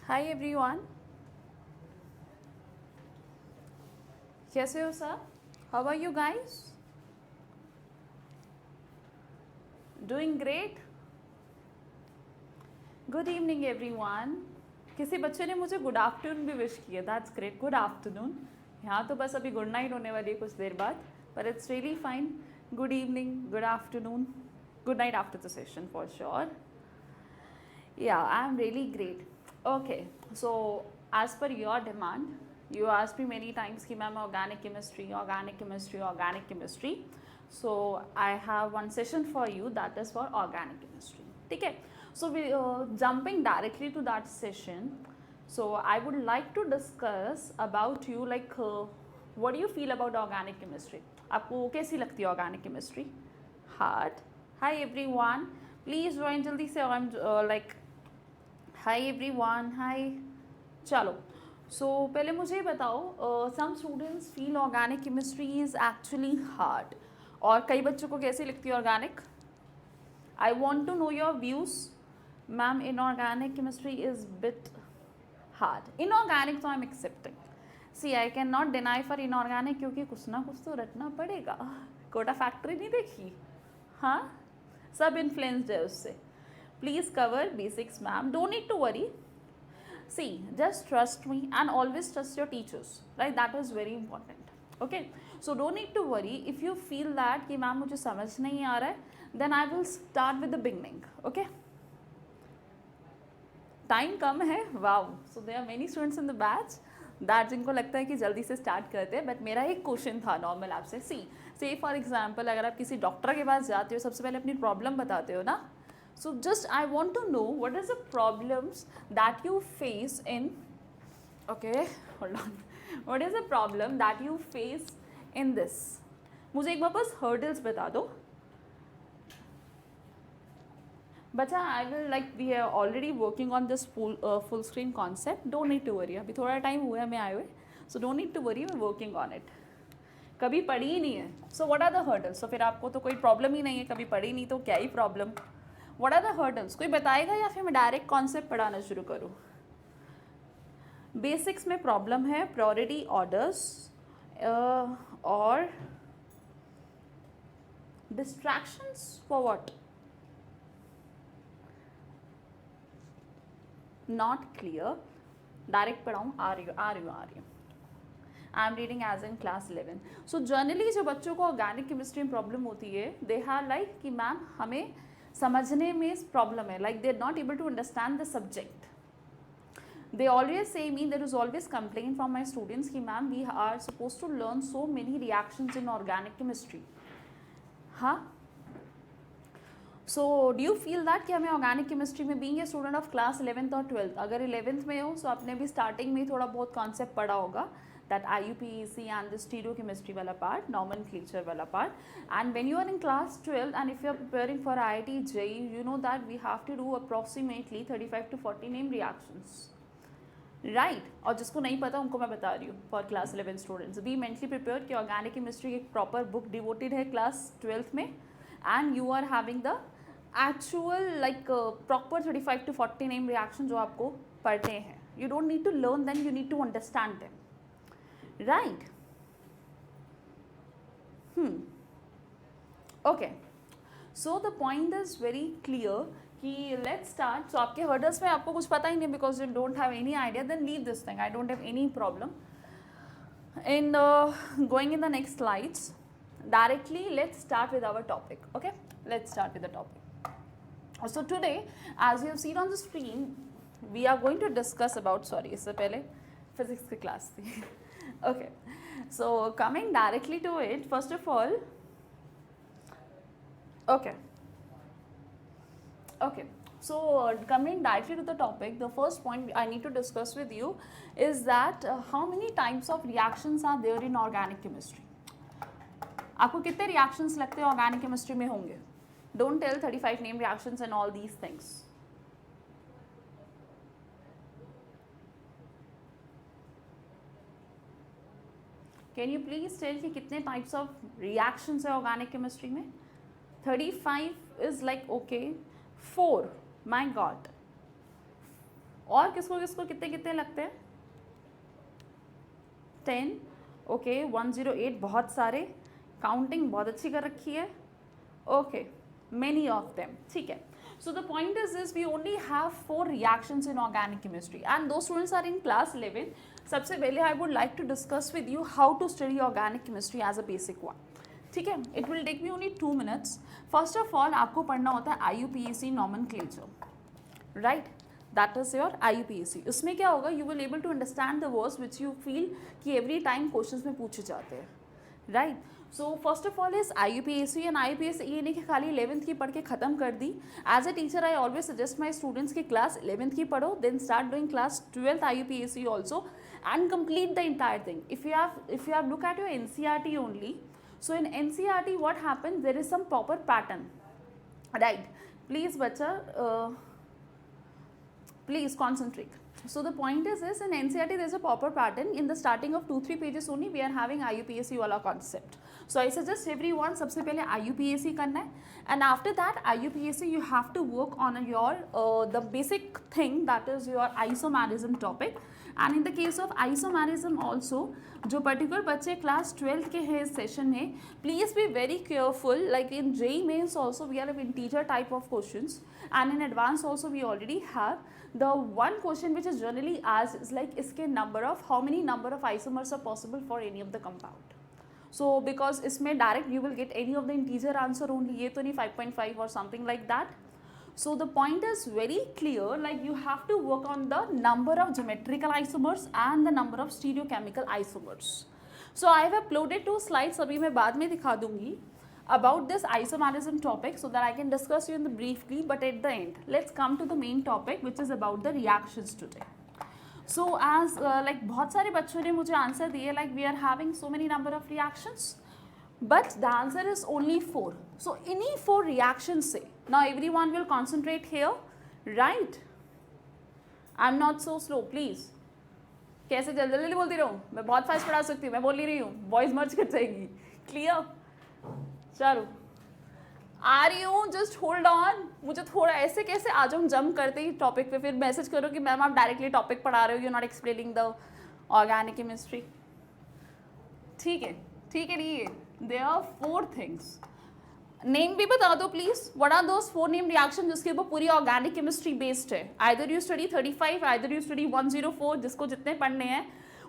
Hi everyone. कैसे हो sir? How are you guys? Doing great? Good evening everyone. किसी बच्चे ने मुझे गुड आफ्टरनून भी विश किया. That's great. Good afternoon. यहाँ तो बस अभी गुड नाइट होने वाली है कुछ देर बाद, पर it's really fine. Good evening, good afternoon, good night after the session for sure. Yeah, I'm really great. Okay, so as per your demand, you asked me many times कि ma'am organic chemistry, organic chemistry, organic chemistry. So I have one session for you that is for organic chemistry. ठीक है? So we jumping directly to that session. So I would like to discuss about you like what do you feel about organic chemistry? आपको कैसी लगती है organic chemistry? Hard. Hi everyone. Please join जल्दी से. I'm like high everyone. High. चलो, सो पहले मुझे ये बताओ, some students feel organic chemistry is actually hard, और कई बच्चों को कैसी लगती है organic. I want to know your views. Ma'am inorganic chemistry is bit hard. Inorganic तो I am accepting. See I can not deny for inorganic, क्योंकि कुछ ना कुछ तो रटना पड़ेगा. कोटा फैक्ट्री नहीं देखी? हाँ, सब इन्फ्लुएंस्ड है उससे. Please cover basics, ma'am. Don't need to worry. See, just trust me and always trust your teachers, right? That is very important. Okay, so don't need to worry. If you feel that कि ma'am मुझे समझ नहीं आ रहा है, then I will start with the beginning. Okay, time कम है. Wow, so there are many students in the batch that जिनको लगता है कि जल्दी से स्टार्ट करते हैं. बट मेरा एक क्वेश्चन था नॉर्मल आपसे. सी से फॉर एग्जाम्पल, अगर आप किसी डॉक्टर के पास जाते हो, सबसे पहले अपनी प्रॉब्लम बताते हो ना. So just I want to know what is the problems that you face in, okay, hold on, what is the problem that you face in this. मुझे एक बार बस hurdles बता दो. बच्चा I will like we are already working on this full screen concept. Don't need to worry. अभी थोड़ा time हुआ है मैं आए हुए, so don't need to worry, we're working on it. कभी पढ़ी ही नहीं है. So what are the hurdles? So फिर आपको तो कोई प्रॉब्लम ही नहीं है, कभी पढ़ी नहीं तो क्या ही problem. What are the hurdles? कोई बताएगा या फिर मैं डायरेक्ट कॉन्सेप्ट पढ़ाना शुरू करूँ. बेसिक्स में प्रॉब्लम है प्रायोरिटी ऑर्डर्स और distractions for what. Not clear. Direct पढ़ाऊँ. आ रही हूँ. I am reading as in class 11. So generally जो बच्चों को ऑर्गेनिक केमिस्ट्री में प्रॉब्लम होती है, दे हैव लाइक कि मैम हमें समझने में प्रॉब्लम है, like they are not able to understand the subject. They always say me, there is always complain from my students कि ma'am we are suppose to learn so many reactions in organic chemistry. हाँ, so do you feel that कि हमें organic chemistry में being a student of class 11th और 12th, अगर 11th में हो तो आपने भी स्टार्टिंग में थोड़ा बहुत कॉन्सेप्ट पढ़ा होगा, that IUPAC and the stereochemistry wala part, nomenclature wala part. And when you are in class 12 and if you are preparing for IIT JEE, you know that we have to do approximately 35 to 40 name reactions, right? और जिसको नहीं पता उनको मैं बता रही हूँ, for class 11 students be mentally prepared कि organic chemistry एक proper book devoted है class 12th में, and you are having the actual like proper 35 to 40 name reaction जो आपको पढ़ने हैं. You don't need to learn them, you need to understand them. Right. Okay. So the point is very clear कि let's start. So आपके hurdles में आपको कुछ पता ही नहीं because you don't have any idea, then leave this thing. I don't have any problem. In going in the next slides, directly let's start with our topic. Okay, let's start with the topic. So today, as you have seen on the screen, we are going to discuss about, sorry, इससे पहले physics की class थी. Okay, so coming directly to it, first of all, okay, so coming directly to the topic, the first point I need to discuss with you is that how many types of reactions are there in organic chemistry. आपको कितने reactions लगते हैं organic chemistry में होंगे? Don't tell 35 name reactions and all these things. Can you please tell कि कितने types of reactions है organic chemistry में? 35 is like okay, 4. My God, और किसको किसको कितने कितने लगते हैं? 10, ओके 108, बहुत सारे, काउंटिंग बहुत अच्छी कर रखी है, ओके many of them, ठीक है. So the point is this, we only have 4 reactions in organic chemistry and those students are in class 11. सबसे पहले I would like to discuss with you how to study organic chemistry as a basic one. ठीक है, it will take me only 2 minutes. First of all आपको पढ़ना होता है IUPAC nomenclature, right? That is your IUPAC. उसमें क्या होगा, you will able to understand the words which you feel कि every time questions में पूछे जाते हैं, right? So first of all is IUPAC and IUPAC ये नहीं कि खाली 11th की पढ़ के ख़त्म कर दी. As a teacher I always suggest my students की क्लास 11th की पढ़ो, then start doing class 12th IUPAC also and complete the entire thing. If you have look at your NCERT only, so in NCERT what happens, there is some proper pattern, right? Please बच्चा please concentrate. So the point is this, in NCERT there is a proper pattern. In the starting of 2-3 pages only we are having IUPAC वाला concept. So I suggest everyone सबसे पहले IUPAC करना है, and after that IUPAC you have to work on your the basic thing, that is your isomerism topic. And in the case of isomerism also, जो particular बच्चे class 12th के हैं इस session में, please be very careful. Like in JEE mains also we have integer type of questions, and in advance also we already have the one question which is generally asked is like इसके number of, how many number of isomers are possible for any of the compound. So because इसमें direct you will get any of the integer answer only, ये तो नहीं 5.5 or something like that. So the point is very clear, like you have to work on the number of geometrical isomers and the number of stereochemical isomers. So I have uploaded 2 slides, अभी मैं बाद में दिखा दूंगी, about this isomerism topic so that I can discuss you in the briefly, but at the end let's come to the main topic which is about the reactions today. So as like बहुत सारे बच्चों ने मुझे answer दिए, like we are having so many number of reactions, but the answer is only 4. So any 4 reactions से, now everyone will concentrate here, right? I'm not so slow, please. कैसे जल्दी जल्दी बोलती रहूँ, मैं बहुत फास्ट पढ़ा सकती हूँ, मैं बोल ही रही हूँ, वॉइस मर्ज कर जाएगी, क्लियर? चलो आ रही हूँ, जस्ट होल्ड ऑन. मुझे थोड़ा ऐसे कैसे आ जाऊँ जंप करते ही टॉपिक पे, फिर मैसेज करो कि मैम आप डायरेक्टली टॉपिक पढ़ा रहे हो, you not explaining the organic chemistry. ठीक है नहीं है. There are 4 things. नेम भी बता दो please. What are those 4 name reaction जिसके ऊपर पूरी ऑर्गेनिक केमिस्ट्री बेस्ड है? Either you study 35, either you study 104, जिसको जितने पढ़ने हैं.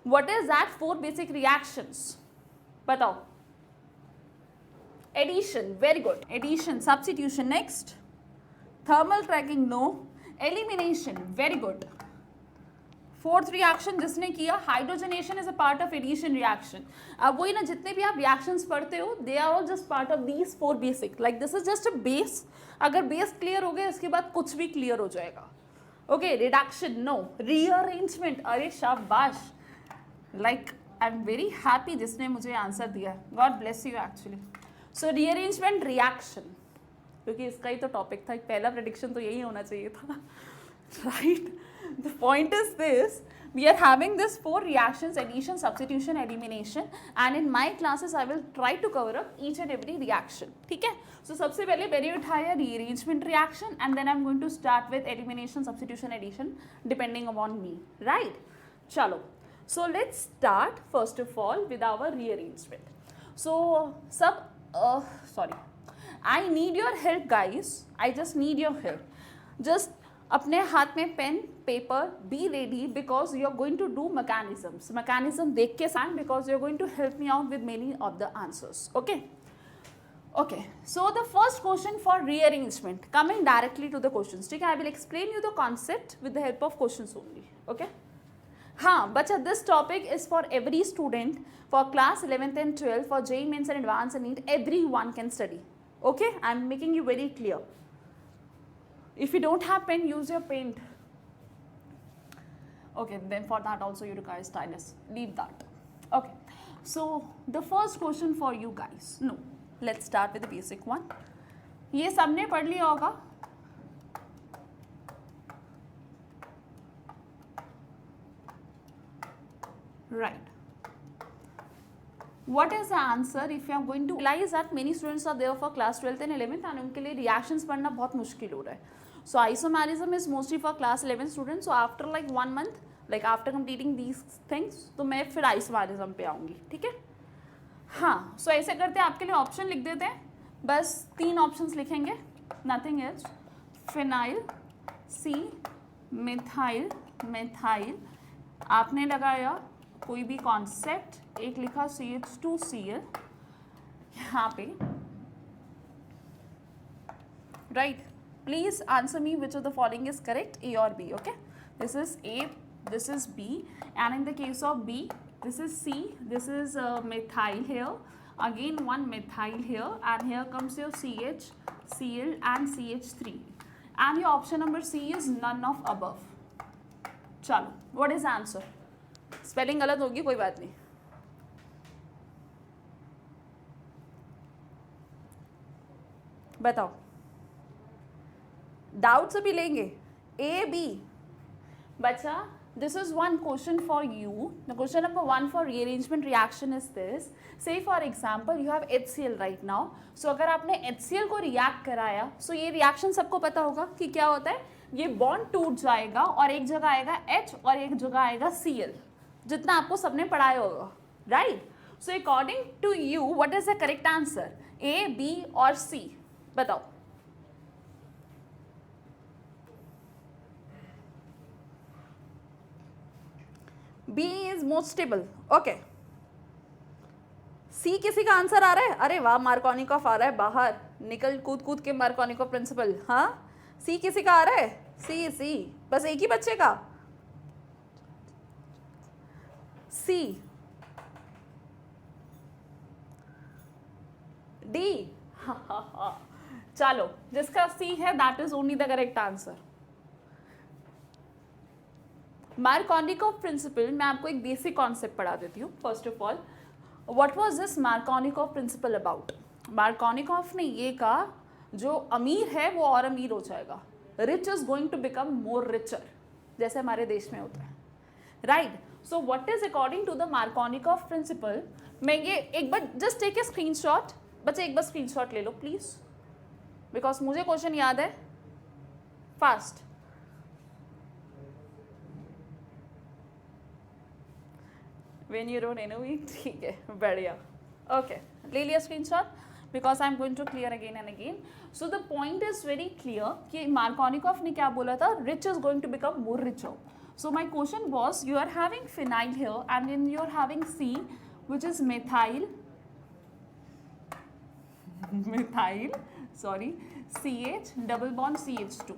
What is that 4 basic reactions? बताओ. Addition, very good. Addition, substitution, next. Thermal cracking, no. Elimination, very good. 4th reaction जिसने किया, hydrogenation is a part of addition reaction. अब वही ना, जितने भी आप reactions पढ़ते हो, they are all just part of these 4 basic. Like this is just a base. अगर base clear हो गया, इसके बाद कुछ भी clear हो जाएगा. Okay, reduction, no. Rearrangement, अरे शाबाश. Like I'm very happy जिसने मुझे आंसर दिया. God bless you actually. So rearrangement reaction, क्योंकि इसका ही तो टॉपिक था, पहला प्रेडिक्शन तो यही होना चाहिए था, right? The point is this, we are having this 4 reactions: addition, substitution, elimination, and in my classes I will try to cover up each and every reaction. ठीक है? So सबसे पहले मैंने उठाया rearrangement reaction, and then I'm going to start with elimination, substitution, addition, depending upon me, right? चलो, so let's start first of all with our rearrangement. So सब sorry, I need your help guys, I just need your help. Just अपने हाथ में pen paper, be ready because you are going to do mechanisms. Mechanism देख के stand because you are going to help me out with many of the answers. Okay, so the first question for rearrangement, coming directly to the questions. ठीक है, I will explain you the concept with the help of questions only. Okay. हाँ बच्चा, this topic is for every student, for class 11th and 12th, for JEE Mains and Advanced and NEET, everyone can study. Okay, I am making you very clear. If you don't have pen, use your paint. Okay, then for that also you require stylus. Leave that. Okay, so the first question for you guys. No, let's start with the basic one. ये सबने पढ़ लिया होगा. Right. What is the answer if you are going to realize that many students are there for class 12th and 11th and उनके लिए reactions पढ़ना बहुत मुश्किल हो रहा है. So isomerism is mostly for class 11 students. So after like 1 month, like after completing these things, तो मैं फिर isomerism पे आऊँगी, ठीक है. हाँ, so ऐसे करते हैं, आपके लिए ऑप्शन लिख देते हैं, बस 3 ऑप्शंस लिखेंगे, नथिंग एल्स. फिनाइल, सी, मिथाइल, मिथाइल. आपने लगाया कोई भी कॉन्सेप्ट, एक लिखा CH2Cl यहाँ पे, right. Please answer me which of the following is correct, A or B, okay? This is A, this is B, and in the case of B, this is C, this is methyl here, again one methyl here, and here comes your CH, Cl and CH3, and your option number C is none of above. चलो, what is the answer? Spelling गलत होगी, कोई बात नहीं. बताओ. Doubts अभी लेंगे. A, B. बच्चा, this is one question for you. The question number 1 for rearrangement reaction is this. Say for example you have HCl right now. So अगर आपने HCl को रिएक्ट कराया, so ये रिएक्शन सबको पता होगा कि क्या होता है. ये बॉन्ड टूट जाएगा और एक जगह आएगा H और एक जगह आएगा Cl, जितना आपको सबने पढ़ाया होगा, right. So according to you what is the correct answer, A, B और C? बताओ. B is most stable. Okay. C किसी का आंसर आ रहा है? अरे वाह, मार्कोनिकॉफ आ रहा है बाहर, निकल कूद कूद के मार्कोनिकॉफ प्रिंसिपल. हाँ, C किसी का आ रहा है? C, बस एक ही बच्चे का. C, D. चलो, जिसका C है that is only the correct answer. Markovnikov principle, मैं आपको एक बेसिक कॉन्सेप्ट पढ़ा देती हूँ. First of all, what was this Markovnikov principle about? Markovnikov ने ये कहा, जो अमीर है वो और अमीर हो जाएगा, rich is going to become more richer, जैसे हमारे देश में होता है, right. So what is according to the Markovnikov principle? मैं ये एक बार जस्ट टेक ए स्क्रीनशॉट. बच्चे एक बार स्क्रीनशॉट ले लो प्लीज, बिकॉज मुझे क्वेश्चन याद है. Fast. When you don't know it, ठीक है, बढ़िया. Okay, ले लिया screenshot, because I'm going to clear again and again. So the point is very clear कि मार्कोनिकॉफ ने क्या बोला था, rich is going to become more richer. So my question was, you are having phenyl here and then you are having C, which is methyl, CH double bond CH2.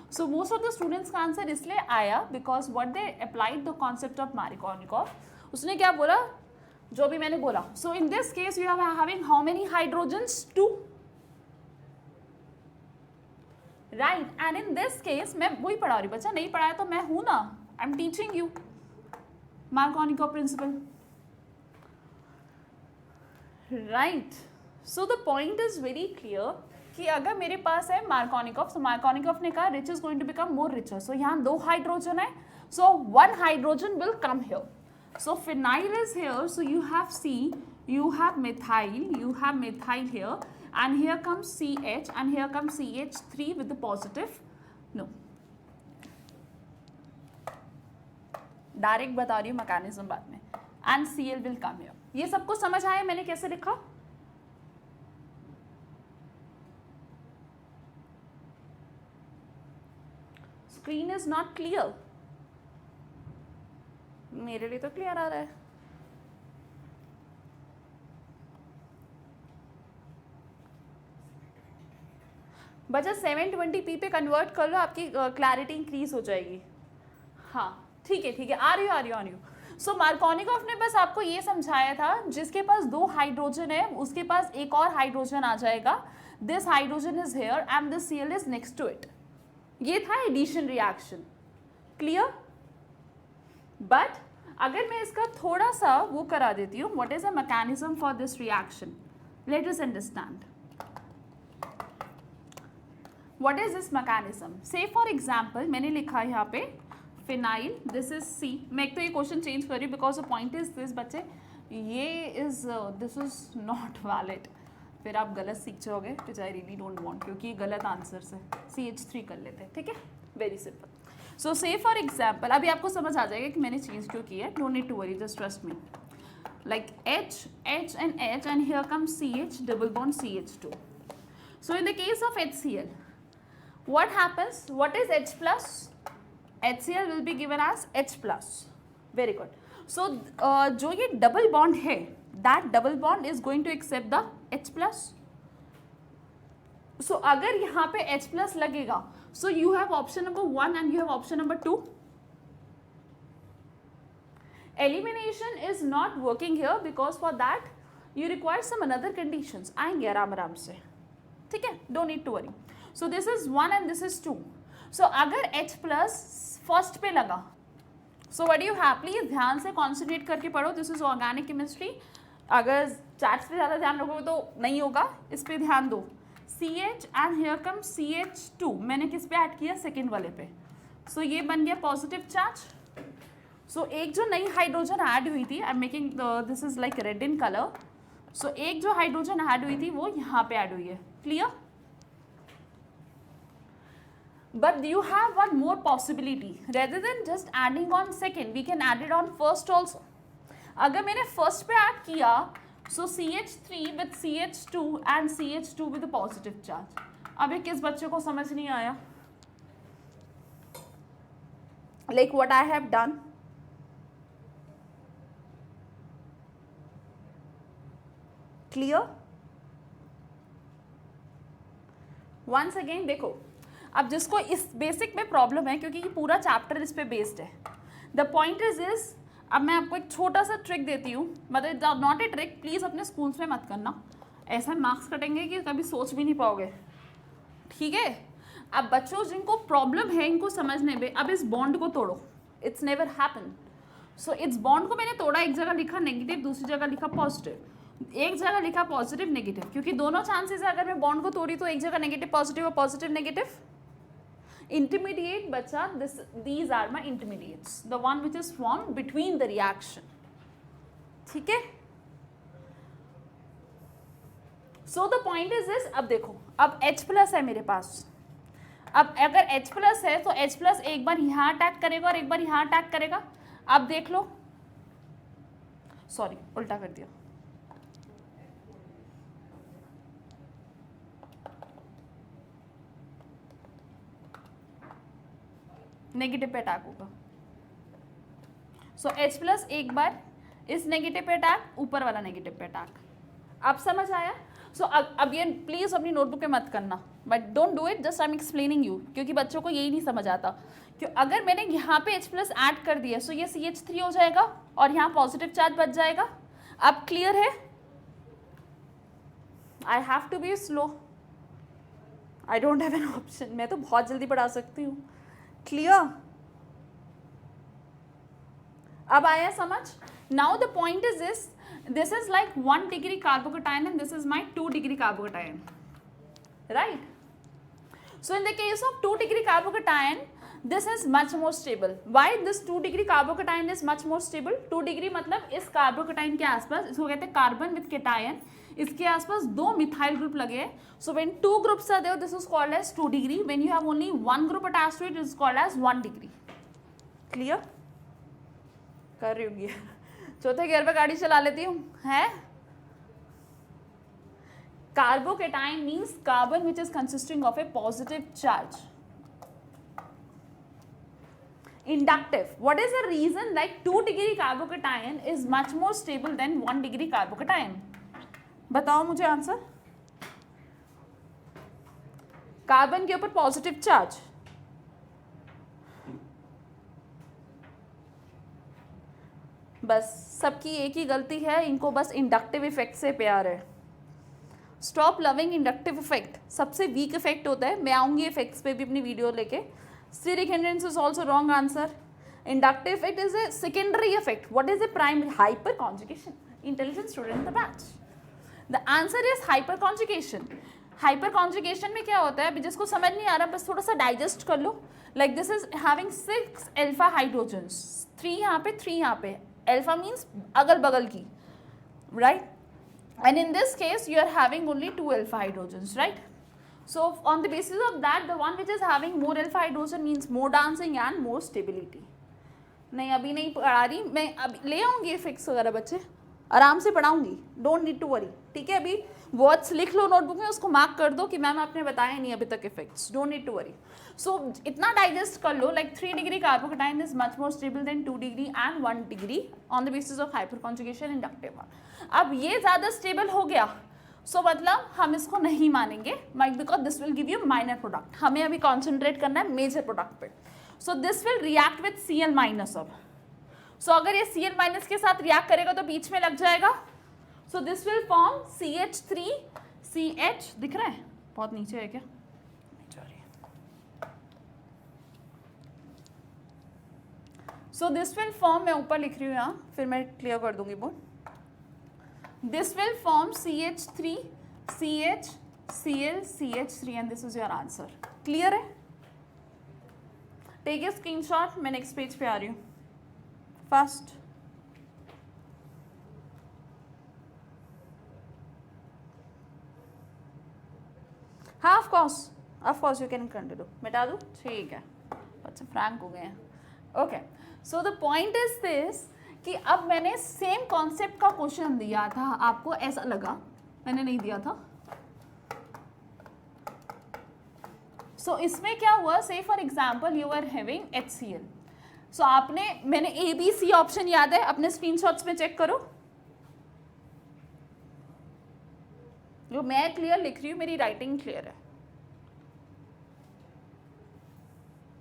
So most of the students का answer इसलिए आया because what they applied the concept of Markovnikov. उसने क्या बोला, जो भी मैंने बोला. So in this case you are having how many hydrogens? 2, right? And in this case मैं वही पढ़ा रही, बच्चा नहीं पढ़ाया तो मैं हूँ ना, I'm teaching you Markovnikov principle, right? So the point is very clear कि अगर मेरे पास है मार्कोनिकॉफ, तो मार्कोनिकॉफ ने कहा rich is going to become more richer. So यहाँ 2 हाइड्रोजन है, so 1 hydrogen will come here. So phenyl is here, so you have C, you have methyl here, and here comes CH, and here comes CH3 with the positive. No. Direct बता रही हूँ mechanism बाद में. And Cl will come here. ये सबको समझ आया मैंने कैसे लिखा? Screen is not clear. मेरे लिए तो क्लियर आ रहा है. बच्चा 720p पे कन्वर्ट कर लो, आपकी क्लैरिटी इंक्रीज हो जाएगी. हाँ ठीक है, आ रही हूँ. सो मार्कोनिकॉफ ने बस आपको ये समझाया था, जिसके पास 2 हाइड्रोजन है उसके पास एक और हाइड्रोजन आ जाएगा. This hydrogen is here and this Cl is next to it. ये था एडिशन रिएक्शन. क्लियर? बट अगर मैं इसका थोड़ा सा वो करा देती हूँ, what is a mechanism for this reaction, let us understand what is this mechanism. से फॉर एग्जाम्पल मैंने लिखा है यहाँ पे फिनाइल, दिस इज C. मैं एक तो ये क्वेश्चन चेंज कर रही हूँ because the point is this, बच्चे ये is this is not valid. फिर आप गलत सीख जाओगे, विच आई रियली डोंट वांट, क्योंकि ये गलत आंसर्स है। CH3 कर लेते हैं, ठीक है, very simple. So say for example अभी आपको समझ आ जाएगा कि मैंने चीज़ क्यों की है, don't need to worry, just trust me. Like H and here comes CH double bond CH2. So in the case of HCl, what happens? What is H plus? HCl will be given as H plus. Very good. So जो ये double bond है, that double bond is going to accept the H plus. So अगर यहाँ पे H plus लगेगा, so you have option number 1 and you have option number 2. Elimination is not working here because for that you require some another conditions. आएंगे आराम से, ठीक है, don't need to worry. So this is 1 and this is 2. So अगर H plus first पे लगा, so what do you have? Please ध्यान से concentrate करके पढ़ो. This is organic chemistry. अगर चार्ट्स पे ज़्यादा ध्यान रखोगे तो नहीं होगा, इस पे ध्यान दो. CH and here comes CH2. मैंने किस पे ऐड किया? सेकेंड वाले पे. So ये बन गया पॉजिटिव चार्ज. सो एक जो नई हाइड्रोजन ऐड हुई थी, I am making this is like red in colour. So एक जो हाइड्रोजन ऐड हुई थी वो यहाँ पे ऐड हुई है, clear? But you have one more possibility, rather than just adding on second, we can add it on first also. अगर मैंने फर्स्ट पे ऐड किया, so CH3 with CH2 and CH2 with positive charge. अभी किस बच्चे को समझ नहीं आया? Like what I have done, clear? Once again देखो, अब जिसको इस बेसिक में प्रॉब्लम है, क्योंकि ये पूरा चैप्टर इस पे बेस्ड है, द पॉइंट इज अब मैं आपको एक छोटा सा ट्रिक देती हूँ, मतलब नॉट ए ट्रिक, प्लीज़ अपने स्कूल्स में मत करना, ऐसा मार्क्स कटेंगे कि कभी सोच भी नहीं पाओगे, ठीक है? अब बच्चों जिनको प्रॉब्लम है इनको समझने में, अब इस बॉन्ड को तोड़ो, इट्स नेवर हैपन. सो इस बॉन्ड को मैंने तोड़ा, एक जगह लिखा नेगेटिव, दूसरी जगह लिखा पॉजिटिव, एक जगह लिखा पॉजिटिव नेगेटिव, क्योंकि दोनों चांसेस है अगर मैं बॉन्ड को तोड़ी तो एक जगह नेगेटिव पॉजिटिव और पॉजिटिव नेगेटिव. इंटरमीडिएट बच्चा, these are my intermediates, the one which is form between the reaction, ठीक है? So the point is this, अब देखो, अब H प्लस है मेरे पास. अब अगर H प्लस है तो H प्लस एक बार यहाँ अटैक करेगा और एक बार यहाँ अटैक करेगा. अब देख लो, सॉरी उल्टा कर दिया, नेगेटिव पे अटैक होगा. सो H प्लस एक बार इस नेगेटिव पे अटैक, ऊपर वाला नेगेटिव पे अटैक. आप समझ आया? सो अब ये प्लीज़ अपनी नोटबुक पे मत करना, but don't do it, just I am explaining you, क्योंकि बच्चों को यही नहीं समझ आता कि अगर मैंने यहाँ पे H प्लस ऐड कर दिया, सो ये CH3 हो जाएगा और यहाँ पॉजिटिव चार्ज बच जाएगा. अब क्लियर है? I have to be slow, I don't have an option, मैं तो बहुत जल्दी पढ़ा सकती हूँ. क्लियर? अब आया समझ? Now the point is this is like 1 degree carbocation and this is my 2 degree carbocation, right? So in the case of 2 degree carbocation, this is much more stable. Why this 2 degree carbocation is much more stable? 2 degree मतलब इस carbocation के आसपास, इसको कहते हैं carbon with cation, इसके आसपास 2 methyl group लगे हैं. So when 2 groups are there, this is called as 2 degree. When you have only 1 group attached to it, it is called as 1 degree. Clear? कर रही होंगी, चौथे गियर पे गाड़ी चला लेती हूँ, है? Carbocation means carbon which is consisting of a positive charge. Inductive. What is the reason like 2 degree carbocation is much more stable than 1 degree carbocation? बताओ मुझे आंसर. कार्बन के ऊपर पॉजिटिव चार्ज, बस सबकी एक ही गलती है, इनको बस इंडक्टिव इफेक्ट से प्यार है. स्टॉप लविंग इंडक्टिव इफेक्ट, सबसे वीक इफेक्ट होता है. मैं आऊँगी इफेक्ट्स पे भी अपनी वीडियो लेके. Steric hindrance is also wrong answer. Inductive effect is a secondary effect. What is a primary? Hyperconjugation. Intelligent student in the batch. The answer is hyperconjugation. Hyperconjugation में क्या होता है, अभी जिसको समझ नहीं आ रहा बस थोड़ा सा डाइजेस्ट कर लो. Like this is having 6 alpha hydrogens, 3 यहाँ पे 3 यहाँ पे. अल्फा मीन्स अगल बगल की, right? and in this case you are having only 2 alpha hydrogens, right? So on the basis of that, the one which is having more alpha hydrogen means more dancing and more stability. नहीं अभी नहीं पढ़ा रही मैं, अभी ले आऊँगी fix वगैरह बच्चे, आराम से पढ़ाऊँगी, डोंट नीड टू वरी, ठीक है? अभी वर्ड्स लिख लो नोटबुक में, उसको मार्क कर दो कि मैम आपने बताया नहीं अभी तक effects, don't need to worry. So इतना डाइजेस्ट कर लो, like 3 degree carbocation is much more stable than 2 degree and 1 degree on the basis of hyperconjugation inductive one. अब ये ज़्यादा स्टेबल हो गया, सो मतलब हम इसको नहीं मानेंगे because this will give you minor product. हमें अभी कॉन्सेंट्रेट करना है मेजर प्रोडक्ट पे. So this will react with Cl minus. अब सो अगर ये Cl माइनस के साथ रिएक्ट करेगा तो बीच में लग जाएगा. So this will form CH3CH. दिख रहा है? बहुत नीचे है क्या? सो दिस विल फॉर्म, मैं ऊपर लिख रही हूँ यहाँ, फिर मैं क्लियर कर दूंगी board. This will form CH3 CH Cl CH3 and this is your answer. Clear है? Take a screenshot. मैं नेक्स्ट पेज पे आ रही हूँ फास्ट. हाँ of course you can continue. मिटा दूँ? ठीक है, बच्चे फ्रैंक हो गए हैं. Okay, so the point is this कि अब मैंने सेम कॉन्सेप्ट का क्वेश्चन दिया था आपको, ऐसा लगा मैंने नहीं दिया था. सो इसमें क्या हुआ, say for example you are having HCl. So आपने, मैंने ABC ऑप्शन याद है, अपने स्क्रीनशॉट्स में चेक करो. जो मैं क्लियर लिख रही हूँ, मेरी राइटिंग क्लियर है.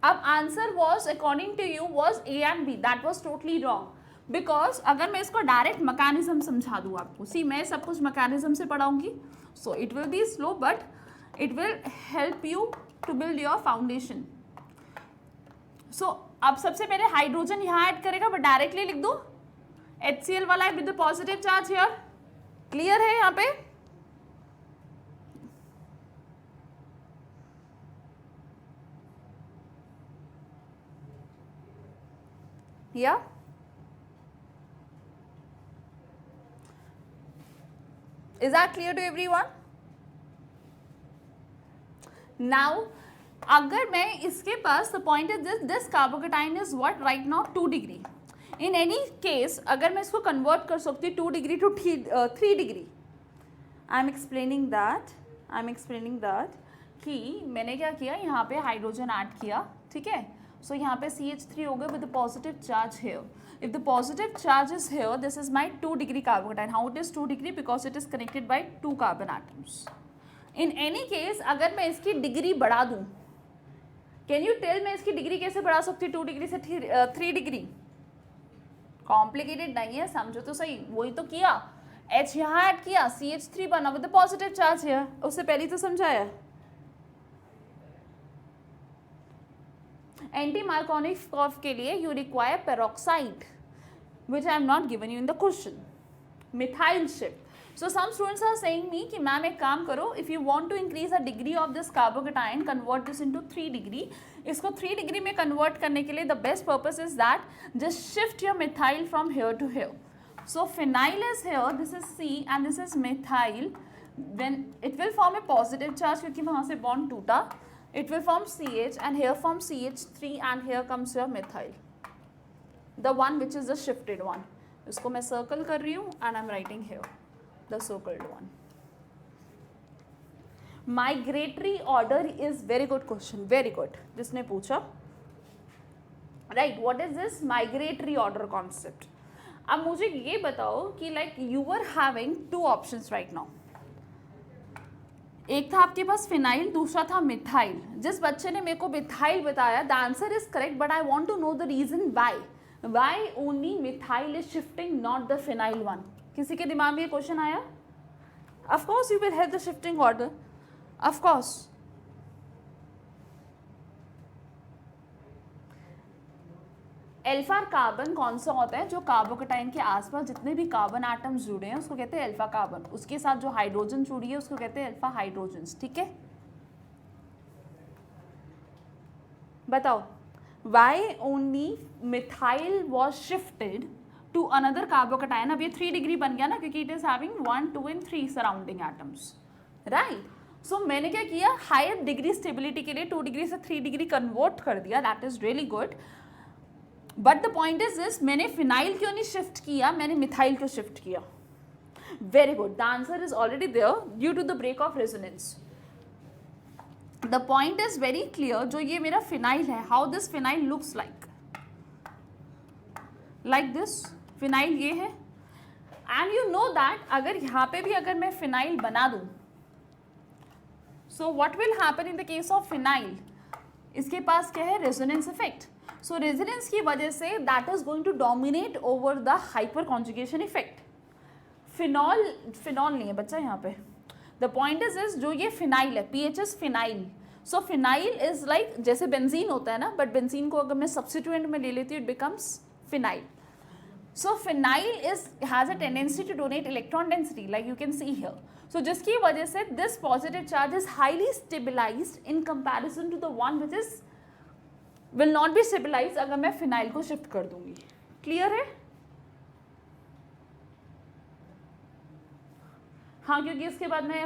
अब answer was according to you was A and B. That was totally wrong, because अगर मैं इसको डायरेक्ट मैकेनिज्म समझा दूँ आपको, सी मैं सब कुछ मैकेनिज्म से पढ़ाऊंगी, so it will be slow but it will help you to build your foundation. So अब सबसे पहले हाइड्रोजन यहाँ ऐड करेगा, बट डायरेक्टली लिख दो HCl वाला है with the positive charge here. Clear है यहाँ पे? या is that clear to everyone? Now अगर मैं इसके पास, the point is this carbocation is what right now 2 degree. In any case अगर मैं इसको convert कर सकती हूँ 2 degree to 3 degree. I'm explaining that कि मैंने क्या किया, यहाँ पे हाइड्रोजन ऐड किया, ठीक है? सो यहाँ पे CH3 हो गया with the positive charge here. If the positive charge is here, this is my 2 degree carbocation. How it is 2 degree? Because it is connected by 2 carbon atoms. In any case, अगर मैं इसकी degree बढ़ा दूँ, can you tell मैं इसकी degree कैसे बढ़ा सकती हूँ 2 डिग्री से 3 डिग्री? कॉम्प्लिकेटेड नहीं है, समझो तो सही. वही तो किया, H यहाँ ऐड किया, CH3 बना with the positive charge here. उससे पहले तो समझाया. एंटी मार्कोनिकोव के लिए you require peroxide, which I am not given you in the question. Methyl shift. So some students are saying me कि मैम एक काम करो, if you want to increase the degree of this carbocation, convert this into 3 degree. इसको 3 degree में convert करने के लिए the best purpose is that just shift your methyl from here to here. So phenyl is here, this is C and this is methyl. Then it will form a positive charge क्योंकि वहाँ से bond टूटा. It will form CH and here forms CH3 and here comes your methyl, the one which is the shifted one. इसको मैं circle कर रही हूँ and I'm writing here the circled one. Migratory order is very good question, very good. जिसने पूछा, right? What is this migratory order concept? अब मुझे ये बताओ कि like you were having 2 options right now. एक था आपके पास फिनाइल, दूसरा था मिथाइल. जिस बच्चे ने मेरे को मिथाइल बताया, the answer is correct, but I want to know the reason why only methyl is shifting, not the phenyl one. किसी के दिमाग में ये क्वेश्चन आया? Of course you will have the shifting order, of course. Alpha carbon कौन सा होता है? जो कार्बोकेटाइन के आसपास जितने भी कार्बन एटम्स जुड़े हैं उसको कहते हैं एल्फा कार्बन. उसके साथ जो हाइड्रोजन जुड़ी है उसको कहते हैं एल्फा हाइड्रोजन्स. ठीक है, बताओ why only methyl was shifted to another carbocation. अब ये 3 डिग्री बन गया ना, क्योंकि it is having 1, 2 and 3 surrounding atoms, right. So मैंने क्या किया, हायर डिग्री स्टेबिलिटी के लिए 2 डिग्री से 3 डिग्री कन्वर्ट कर दिया. That is really good. But the point is this, मैंने फिनाइल क्यों नहीं शिफ्ट किया, मैंने मिथाइल क्यों शिफ्ट किया. Very good. The answer is already there due to the break of resonance. The point is very clear. जो ये मेरा फिनाइल है, how this phenyl looks like this. Phenyl ये है. एंड यू नो दैट अगर यहाँ पे भी अगर मैं फिनाइल बना दूं, so what will happen in the case of phenyl, इसके पास क्या है, रेजोनेंस इफेक्ट. सो रेजोनेंस की वजह से that is going to dominate over the hyperconjugation effect. Phenol नहीं है बच्चा यहाँ पे. द पॉइंट इज जो ये फिनाइल है, PHS phenyl. So phenyl is like जैसे बेंजीन होता है ना, बट बेंजीन को अगर मैं सब्स्टिट्यूएंट में ले लेती हूँ, it becomes phenyl. So phenyl has a tendency to donate electron density, like you can see here. So जिसकी वजह से this positive charge is highly stabilised in comparison to the one which is will not be stabilised अगर मैं phenyl को shift कर दूंगी. Clear है? हाँ, क्योंकि इसके बाद मैं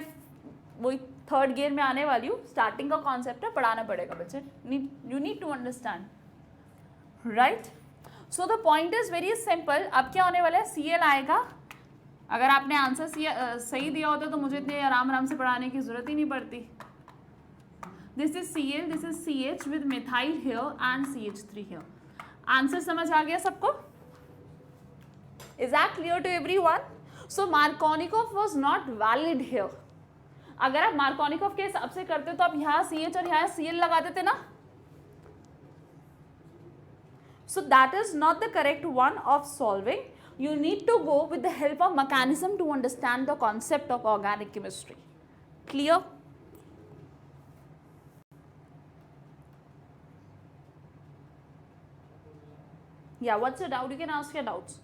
वही 3rd गियर में आने वाली हूँ. स्टार्टिंग का कॉन्सेप्ट है, पढ़ाना पड़ेगा बच्चे. You need to understand, right. So the point is very simple. अब क्या होने वाला है, Cl आएगा. अगर आपने आंसर सही दिया होता तो मुझे इतने आराम से पढ़ाने की जरूरत ही नहीं पड़ती. This is Cl, this is CH with methyl here and CH3 here. Answer समझ आ गया सबको? Is that clear to everyone? So Markovnikov was not valid here. अगर आप मार्कोनिकॉफ के हिसाब से करते तो आप यहाँ CH और यहाँ Cl लगा देते ना. So that is not the correct one of solving. You need to go with the help of mechanism to understand the concept of organic chemistry. Clear? Yeah, what's your doubt? You can ask your doubts.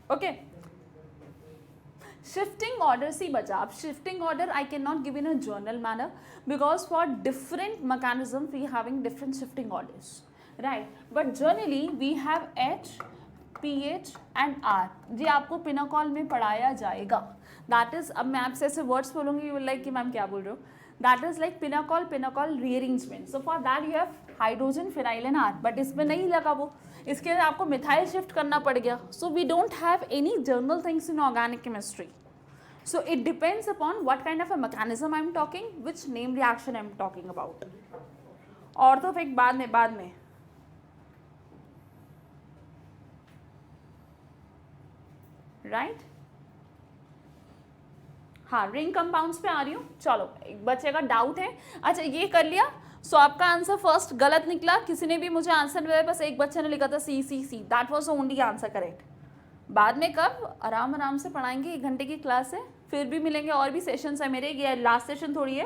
Okay. Shifting order, see bacha, shifting order I cannot give in a journal manner because for different mechanisms we having different shifting orders. Right. But generally we have H, PH and R. जी आपको pinacol में पढ़ाया जाएगा. That is, अब मैं आपसे ऐसे words बोलूँगी, यू लाइक कि मैम क्या बोल रहे हो. That is like pinnacle rearrangement. So for that you have hydrogen, phenyl and R. But इसमें नहीं लगा वो, इसके लिए आपको मिथाइल शिफ्ट करना पड़ गया. So we don't have any general things in organic chemistry. So it depends upon what kind of a mechanism I am talking, which name reaction I am talking about. और तो फिर बाद में right. हाँ, ring compounds पे आ रही हूँ. चलो, एक बच्चे का डाउट है. अच्छा, ये कर लिया. सो आपका आंसर फर्स्ट गलत निकला. किसी ने भी मुझे आंसर नहीं बताया, बस एक बच्चे ने लिखा था C. That was only answer correct. बाद में कब आराम से पढ़ाएंगे, 1 घंटे की क्लास है, फिर भी मिलेंगे. और भी सेशंस है मेरे, ये लास्ट सेशन थोड़ी है.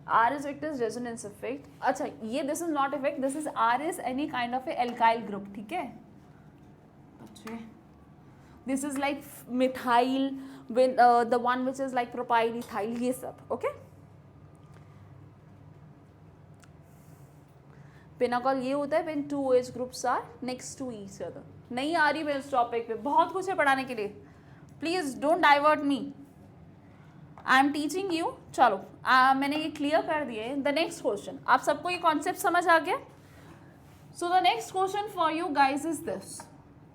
R is it is resonance effect. अच्छा, ये this is not effect, this is R is any kind of a alkyl group. ठीक है बच्चे. This is like methyl, when the one which is like propyl ethyl, ये सब. Okay. Pinnacle ये होता है when 2 OH groups are next to each other. नहीं आ रही मैं इस टॉपिक पे, बहुत कुछ है पढ़ाने के लिए. Please don't divert me, I am teaching you. चलो, मैंने ये क्लियर कर दिए. द नेक्स्ट क्वेश्चन, आप सबको ये कॉन्सेप्ट समझ आ गया? So the next question for you guys is this.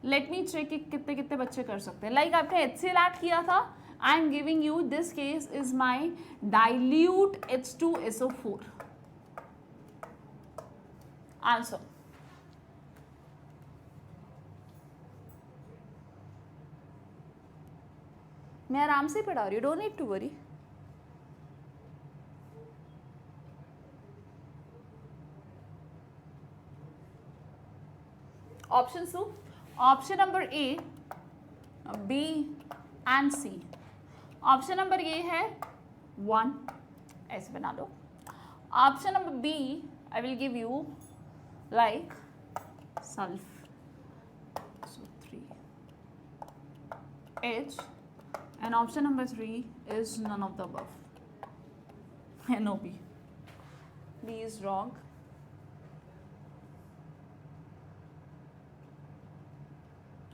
Let me check कि कितने बच्चे कर सकते हैं. लाइक आपने HCl ऐड किया था. I am giving you this case is my dilute H2SO4. Answer. मैं आराम से पढ़ा रही हूँ, don't need to worry. Option two, option number A, B and C. Option number A है 1, ऐसे बना लो. Option number B, I will give you like sulph, so 3 H. And option number 3 is none of the above. No, B. B is wrong.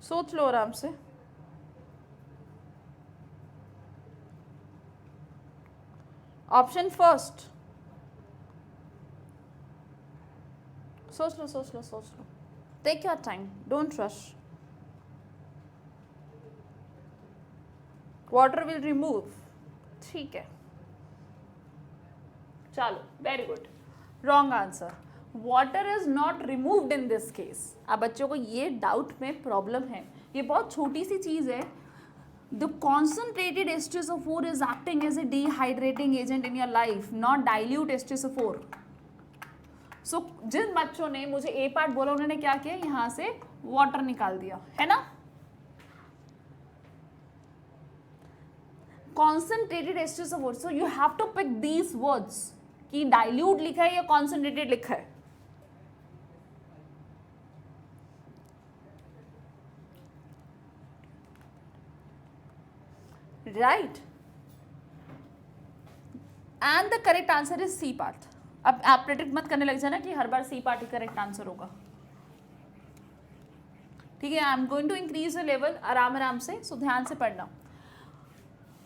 सोच लो आराम से। Option first, सोच लो सोच लो सोच लो, take your time, don't rush. Water will remove, ठीक है, चलो very good. Wrong answer, water is not removed in this case. अब बच्चों को ये डाउट में प्रॉब्लम है, ये बहुत छोटी सी चीज है। The concentrated H2SO4 is acting as a dehydrating agent in your life, not dilute H2SO4। So जिन बच्चों ने मुझे ए पार्ट बोला उन्होंने क्या किया, यहां से वाटर निकाल दिया है ना। Concentrated H2SO4, so you have to pick these words कि डाइल्यूट लिखा है या कॉन्सनट्रेटेड लिखा है। Right, and the correct answer is C part. अब आप प्रेडिक्ट मत करने लग जाना कि हर बार सी पार्ट ही करेक्ट आंसर होगा, ठीक है। I am going to increase the level, आराम आराम से, सो ध्यान से पढ़ना।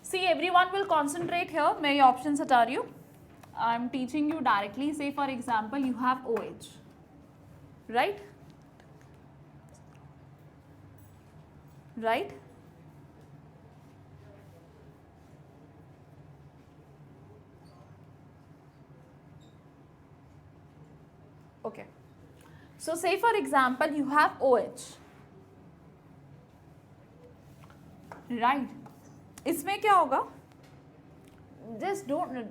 See everyone will concentrate here, मैं ये ऑप्शन हटा रही हूँ। I am teaching you directly. Say for example you have OH, right, right, okay, so say for example you have OH, right, इसमें क्या होगा, just don't,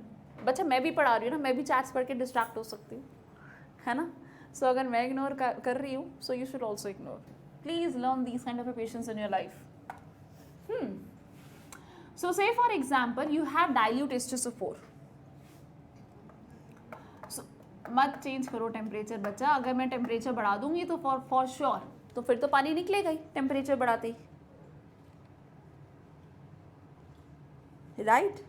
बच्चा मैं भी पढ़ा रही हूँ ना, मैं भी चैट्स पढ़ के डिस्ट्रैक्ट हो सकती हूँ, है ना। सो अगर मैं इग्नोर कर रही हूँ, so you should also ignore. Please learn these kind of patience in your life. So say for example you have dilute H2SO4। मत चेंज करो टेम्परेचर बच्चा, अगर मैं टेम्परेचर बढ़ा दूंगी तो फॉर श्योर तो फिर तो पानी निकलेगा ही टेम्परेचर बढ़ाते ही, right.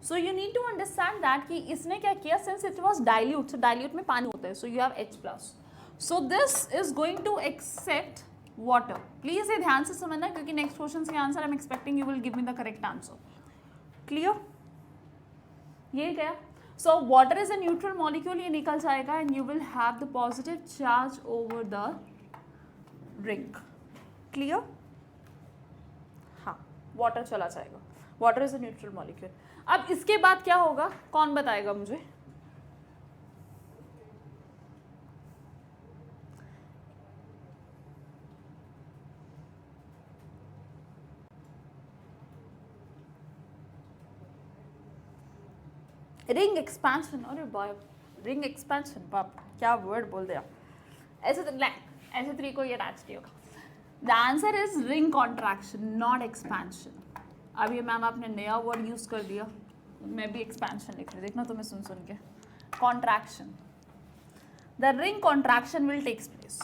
So you need to understand that कि इसने क्या किया, since it was dilute, so dilute में पानी होता है, so you have H+, so this is going to accept water. Please ये ध्यान से समझना, क्योंकि नेक्स्ट क्वेश्चन के answer I am expecting you will give me the correct answer. Clear, ये क्या, so water is a neutral molecule, ये निकल जाएगा and you will have the positive charge over the ring। clear, हाँ, water चला जाएगा, water is a neutral molecule। अब इसके बाद क्या होगा, कौन बताएगा मुझे। रिंग एक्सपेंशन, अरे बाप, रिंग एक्सपेंशन, बाप क्या वर्ड बोल दिया। ऐसे तो ऐसे थ्री को ये अटैच नहीं होगा। The answer is ring contraction, not expansion. अब ये मैम आपने नया वर्ड यूज कर दिया, मैं भी एक्सपेंशन लिख रही, देखना तुम्हें सुन सुन के। Contraction, the ring contraction will takes place.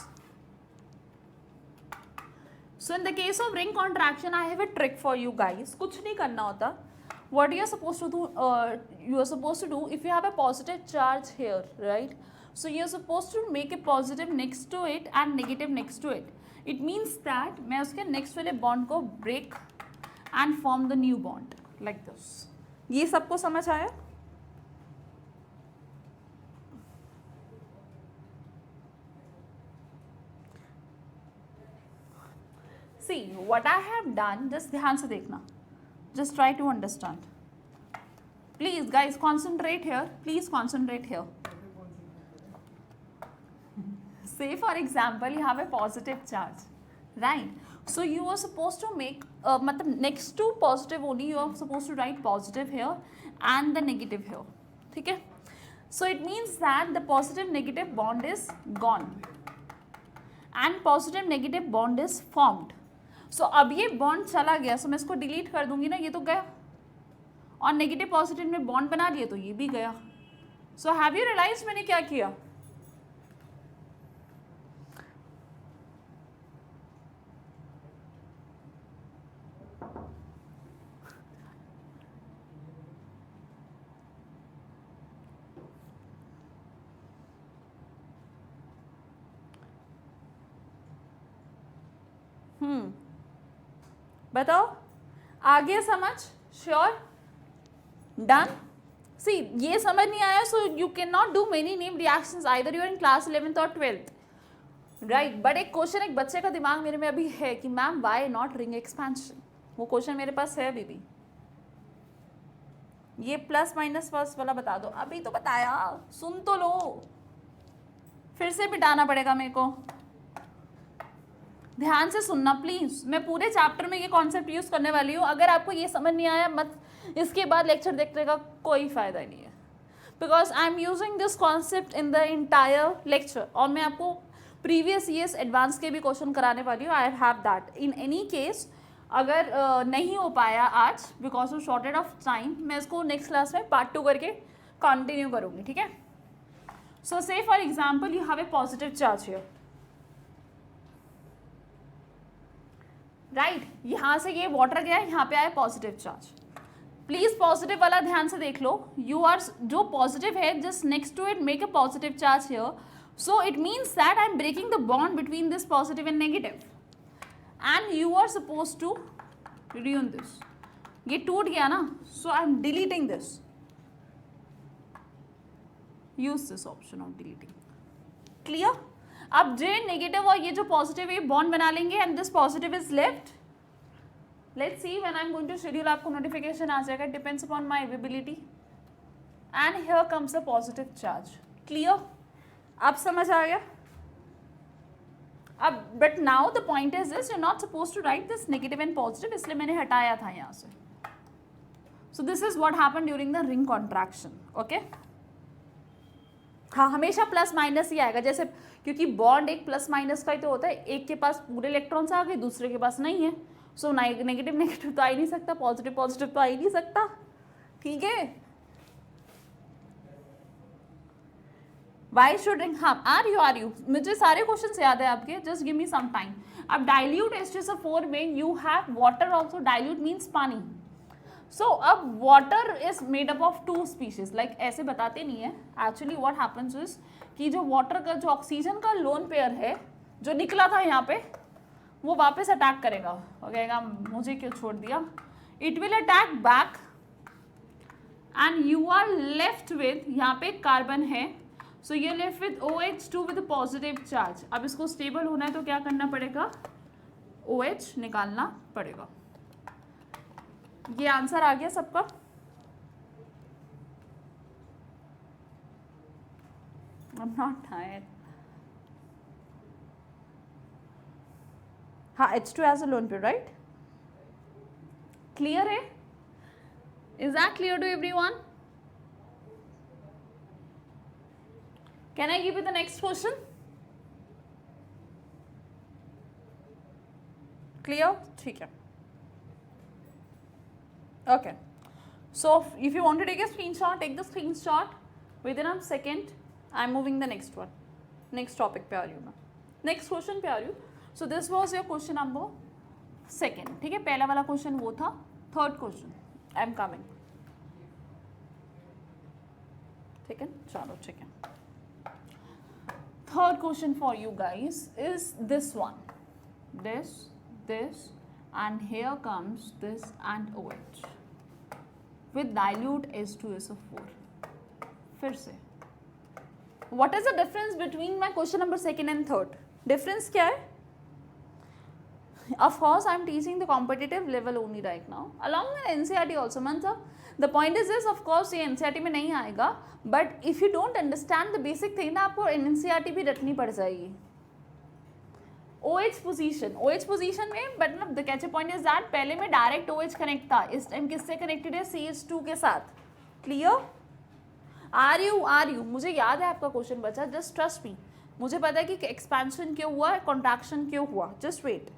So in the case of ring contraction I have a trick for you guys, कुछ नहीं करना होता। What you are supposed to do, you are supposed to do, if you have a positive charge here, right, so you are supposed to make a positive next to it and negative next to it. It means that मैं उसके next वाले bond को break and form the new bond like this। ये सबको समझ आया। See what I have done, just ध्यान से देखना, just try to understand, please guys, concentrate here, please concentrate here। say for example you have a positive charge, right, so you are supposed to make matlab next to positive only you are supposed to write positive here and the negative here, ठीक है। so it means that the positive negative bond is gone and positive negative bond is formed। so अब ये bond चला गया, so मैं इसको delete कर दूंगी ना, ये तो गया, और नेगेटिव पॉजिटिव में बॉन्ड बना लिए तो ये भी गया। सो हैव यू रियलाइज मैंने क्या किया। बताओ, आ गया समझ? श्योर? डन? सी, ये समझ नहीं आया, so you can not do many name reactions either you are in class 11th और 12th, राइट? बट एक क्वेश्चन एक बच्चे का दिमाग मेरे में अभी है कि ma'am why not ring expansion, वो क्वेश्चन मेरे पास है अभी भी। ये प्लस माइनस फर्स्ट वाला बता दो, अभी तो बताया, सुन तो लो, फिर से मिटाना पड़ेगा मेरे को। ध्यान से सुनना प्लीज, मैं पूरे चैप्टर में ये कॉन्सेप्ट यूज करने वाली हूँ। अगर आपको ये समझ नहीं आया मत, इसके बाद लेक्चर देखने का कोई फायदा नहीं है, because I am using this concept in the entire lecture. और मैं आपको प्रीवियस ईयर्स एडवांस के भी क्वेश्चन कराने वाली हूँ, I have that. In any case अगर नहीं हो पाया आज because of shortage of time, मैं इसको नेक्स्ट क्लास में पार्ट 2 करके कंटिन्यू करूँगी, ठीक है? सो say for example you have a positive charge here, right? यहाँ से ये वाटर गया, यहाँ पे आया पॉजिटिव चार्ज। प्लीज पॉजिटिव वाला ध्यान से देख लो, यू आर, जो पॉजिटिव है just next to it make a positive charge here, so it means that I am breaking the bond between this positive and negative and you are suppose to ruin this. ये टूट गया ना, so I am deleting this, use this option of deleting. Clear? अब जे negative और ये जो positive है बॉन्ड बना लेंगे and this positive is left. Let's see when I am going to schedule, आपको नोटिफिकेशन आ जाएगा, depends upon my availability and here comes a positive charge. Clear? अब समझ आ गया? अब but now the point is this, you are not suppose to write this negative and positive, इसलिए मैंने हटाया था यहाँ से। So this is what happened during the ring contraction, okay? हाँ, हमेशा प्लस माइनस ही आएगा, जैसे क्योंकि बॉन्ड एक प्लस माइनस का ही तो होता है, एक के पास पूरे इलेक्ट्रॉन्स आ गए, दूसरे के पास नहीं है, सो नेगेटिव नेगेटिव तो आ ही नहीं सकता, पॉजिटिव पॉजिटिव तो आ ही नहीं सकता, ठीक है? वाई शुड रिंग, हाँ, आर यू, मुझे सारे क्वेश्चन याद है आपके, just give me some time. अब डाइल्यूट H2SO4 में you have water also, dilute means पानी। सो अब water is made up of 2 species, like ऐसे बताते नहीं है, एक्चुअली व्हाट हैपेंस इज कि जो वाटर का, जो ऑक्सीजन का लोन पेयर है जो निकला था यहाँ पे, वो वापस अटैक करेगा, वो कहेगा मुझे क्यों छोड़ दिया, it will attack back and you are left with, यहाँ पे कार्बन है, so you are left with OH2 with positive charge. अब इसको स्टेबल होना है तो क्या करना पड़ेगा, OH निकालना पड़ेगा। ये आंसर आ गया सबका? I'm not tired. हाँ, H2 has a lone pair, right? Clear है? Is that clear to everyone? Can I give you the next question? Clear? ठीक है. Okay. So if you want to take a screenshot, take the screenshot. Within a second, I'm moving the next one. Next topic पे आ रही हूँ मैं. Next question पे आ रही हूँ. So this was your question number 2. ठीक है, पहला वाला question वो था. Third question. I'm coming. ठीक है, चलो ठीक है. Third question for you guys is this one. This, and here comes this and OH with dilute H2SO4. फिर से. What is the difference between my question number 2 and 3rd? Difference क्या है? Of course, I am teaching the competitive level only right now, along with NCERT also. Mansa, the point is this, of course, ये NCERT में नहीं आएगा, but if you don't understand the basic thing, ना आपको NCERT भी रटनी पड़ जाएगी. OH position में, but the catch point is that पहले में direct OH connect था, इस टाइम किससे connected है? CH2 के साथ. Clear? Are you? मुझे याद है आपका क्वेश्चन बचा, just trust me. मुझे पता है कि expansion क्यों हुआ, contraction क्यों हुआ. Just wait.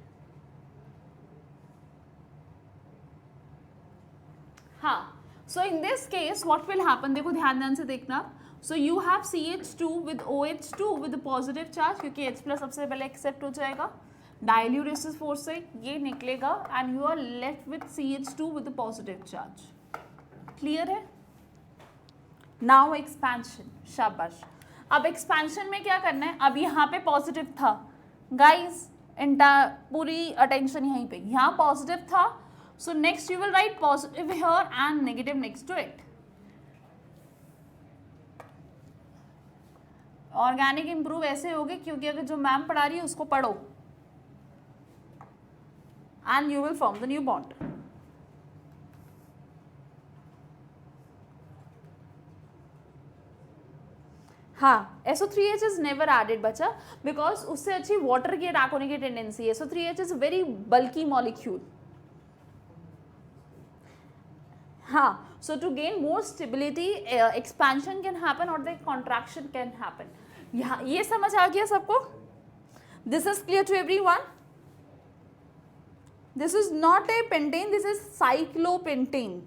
हाँ, so in this case what will happen, देखो ध्यान से देखना. So you have CH2 with OH2 with a positive charge, क्योंकि H plus सबसे पहले accept हो जाएगा. Dilute H4 से ये निकलेगा and you are left with CH2 with a positive charge. Clear है? Now expansion. शाबाश. अब expansion में क्या करना है? अब यहाँ पे positive था. Guys, पूरी अटेंशन यहीं पे, यहाँ पॉजिटिव था, so next you will write positive here and negative next to it. Organic improve ऐसे होगे क्योंकि अगर जो मैम पढ़ा रही है उसको पढ़ो and you will form the new bond. हाँ, SO3H इज नेवर एडेड बच्चा, बिकॉज उससे अच्छी वाटर की अटैक होने की टेंडेंसी है. SO3H is very bulky molecule. हाँ, so to gain more stability, expansion can happen or the contraction can happen. यहाँ ये समझ आ गया सबको? This is clear to everyone? This is not a pentane, this is cyclopentane.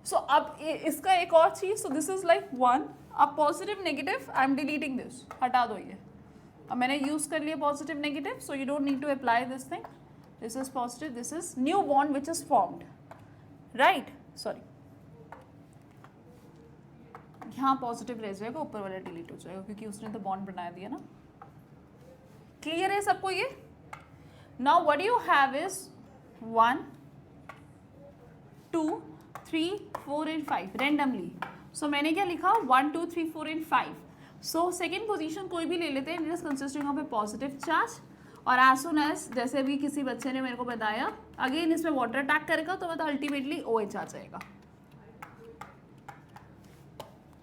So अब इसका एक और चीज, so this is like one, अब positive negative, I am deleting this, हटा दो ये. अब मैंने use कर लिया positive negative, so you don't need to apply this thing. This is positive, this is new bond which is formed, right? Sorry, यहाँ positive रह जाएगा, ऊपर वाला डिलीट हो जाएगा क्योंकि उसने तो बॉन्ड बना दिया ना. क्लियर है सबको ये? Now what you have is 1 2 3 4 and 5 randomly. So मैंने क्या लिखा 1 2 3 4 एंड 5. सो सेकेंड पोजीशन कोई भी ले लेते हैं, it is consisting of a positive charge. और एज सुन एज जैसे अभी किसी बच्चे ने मेरे को बताया, अगेन इसमें वाटर अटैक करेगा तो मतलब अल्टीमेटली OH आ जाएगा.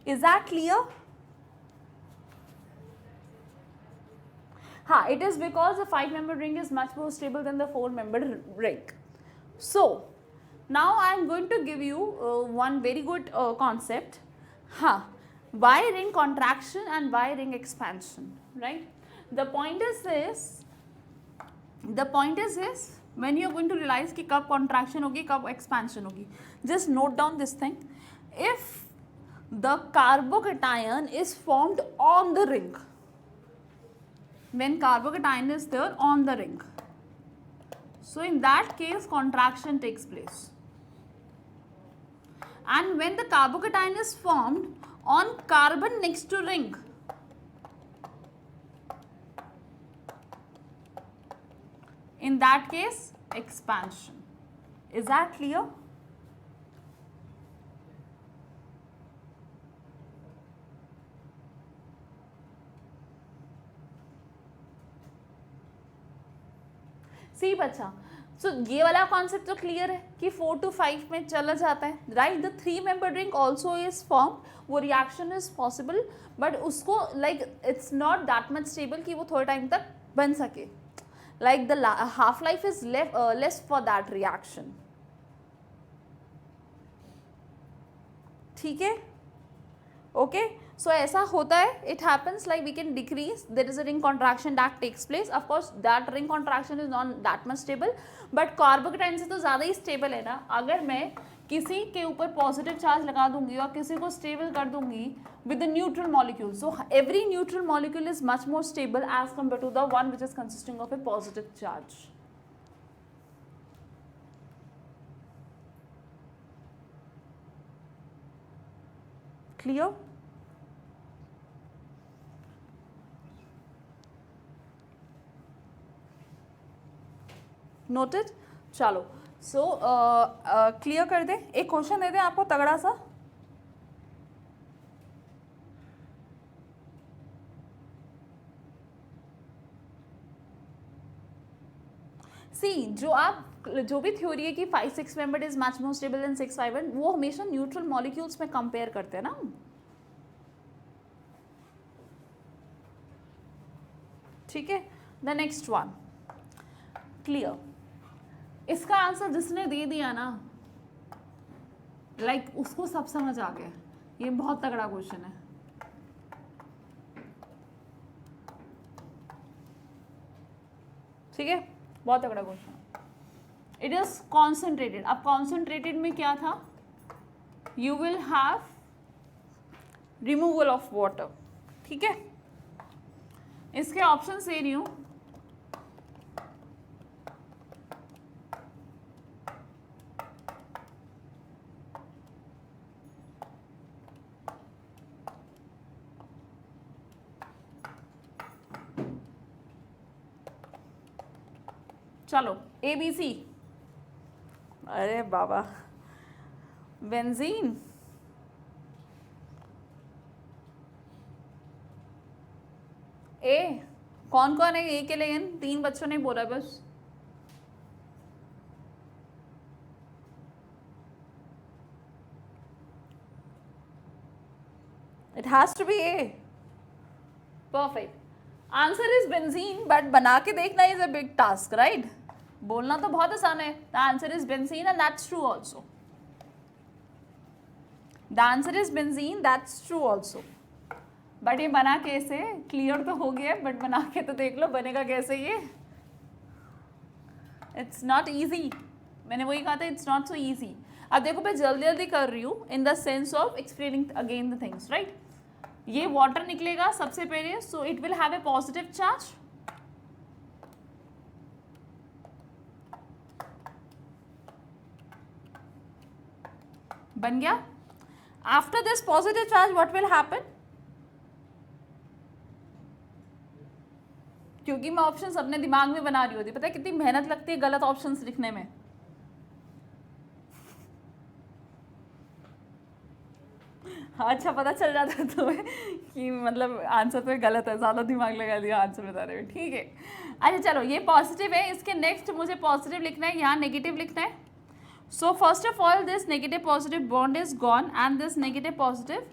Is that clear? हाँ, it is because the 5-membered ring is much more stable than the 4-membered ring. So now I am going to give you one very good concept. हाँ, why ring contraction and why ring expansion, right? The point is this when you are going to realize कि कब contraction होगी कब expansion होगी, just note down this thing. If the carbocation is formed on the ring, when carbocation is there on the ring, so in that case contraction takes place. And when the carbocation is formed on carbon next to ring, in that case expansion. Is that clear? सी बच्चा, सो ये वाला concept तो clear है कि 4 to 5 में चला जाता है, right? The 3-membered ring also is formed, वो रिएक्शन इज पॉसिबल, बट उसको like it's not that much stable कि वो थोड़े टाइम तक बन सके. Like the half life is less for that reaction. ठीक है, ओके. सो ऐसा होता है, it happens like we can decrease, there is a ring contraction that takes place. Of course that ring contraction is not that much stable, but carbocation से तो ज़्यादा ही stable है ना. अगर मैं किसी के ऊपर पॉजिटिव चार्ज लगा दूंगी और किसी को स्टेबल कर दूंगी with the neutral molecule, so every neutral molecule is much more stable as compare to the one which is consisting of a positive charge. Clear? Noted? चलो, सो क्लियर कर दे. एक क्वेश्चन दे दें आपको तगड़ा सा. सी, जो भी थ्योरी है कि 5-6 membered is much more stable then 6-5, वो हमेशा न्यूट्रल मॉलिक्यूल्स में कंपेयर करते हैं ना. ठीक है, द नेक्स्ट वन. क्लियर? इसका आंसर जिसने दे दिया ना, लाइक उसको सब समझ आ गया. ये बहुत तगड़ा क्वेश्चन है. ठीक है, बहुत तगड़ा क्वेश्चन. It is concentrated. अब कॉन्सेंट्रेटेड में क्या था? You will have removal of water. ठीक है, इसके ऑप्शन दे रही हूं. चलो ABC, अरे बाबा, बेंजीन, ए, कौन कौन है ए के लिए? 3 बच्चों ने बोला बस। It has to be A. Perfect. Answer is benzene, but बना के देखना is a big task, right? बोलना तो बहुत आसान है. The answer is benzene and that's true also. The answer is benzene, that's true also. But ये बना कैसे? क्लियर तो हो गया, बट बना के तो देख लो बनेगा कैसे ये. It's not easy. मैंने वही कहा था, it's not so easy. अब देखो मैं जल्दी जल्दी कर रही हूँ in the sense of explaining again the things, right. ये वाटर निकलेगा सबसे पहले, सो it will have a positive charge. बन गया. After this positive charge what will happen? क्योंकि मैं ऑप्शंस अपने दिमाग में बना रही होती, पता है कितनी मेहनत लगती है गलत ऑप्शंस लिखने में. अच्छा पता चल जाता है तुम्हें कि मतलब आंसर तो गलत है, ज़्यादा दिमाग लगा दिया आंसर बताने में. ठीक है. अच्छा चलो ये पॉजिटिव है, इसके नेक्स्ट मुझे पॉजिटिव लिखना है, यहाँ नेगेटिव लिखना है. So first of all this negative positive bond is gone and this negative positive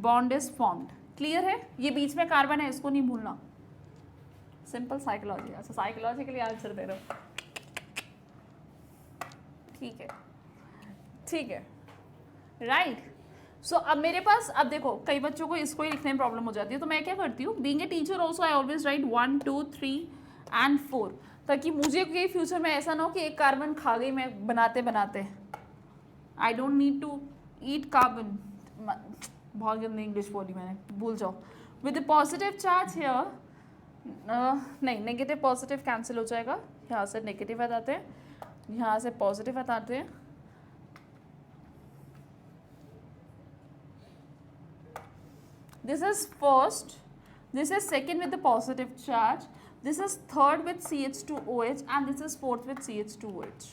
bond is formed. Clear है. ये बीच में कार्बन है, इसको नहीं भूलना. Simple psychology. अच्छा साइकोलॉजिकली आंसर दे रहे हो. ठीक है ठीक है राइट. सो अब मेरे पास, अब देखो कई बच्चों को इसको ही लिखने में प्रॉब्लम हो जाती है, तो मैं क्या करती हूँ, being a teacher also I always right 1 2 3 and 4, ताकि मुझे कोई फ्यूचर में ऐसा ना हो कि एक कार्बन खा गई मैं बनाते बनाते. I don't need to eat carbon. बहुत गंदी इंग्लिश बोली मैंने, भूल जाओ. With the positive charge here, नहीं नेगेटिव पॉजिटिव कैंसिल हो जाएगा. यहाँ से नेगेटिव हटाते हैं, यहाँ से पॉजिटिव हटाते हैं. This is first, this is second with the positive charge, this is third with CH2OH and this is fourth with CH2OH.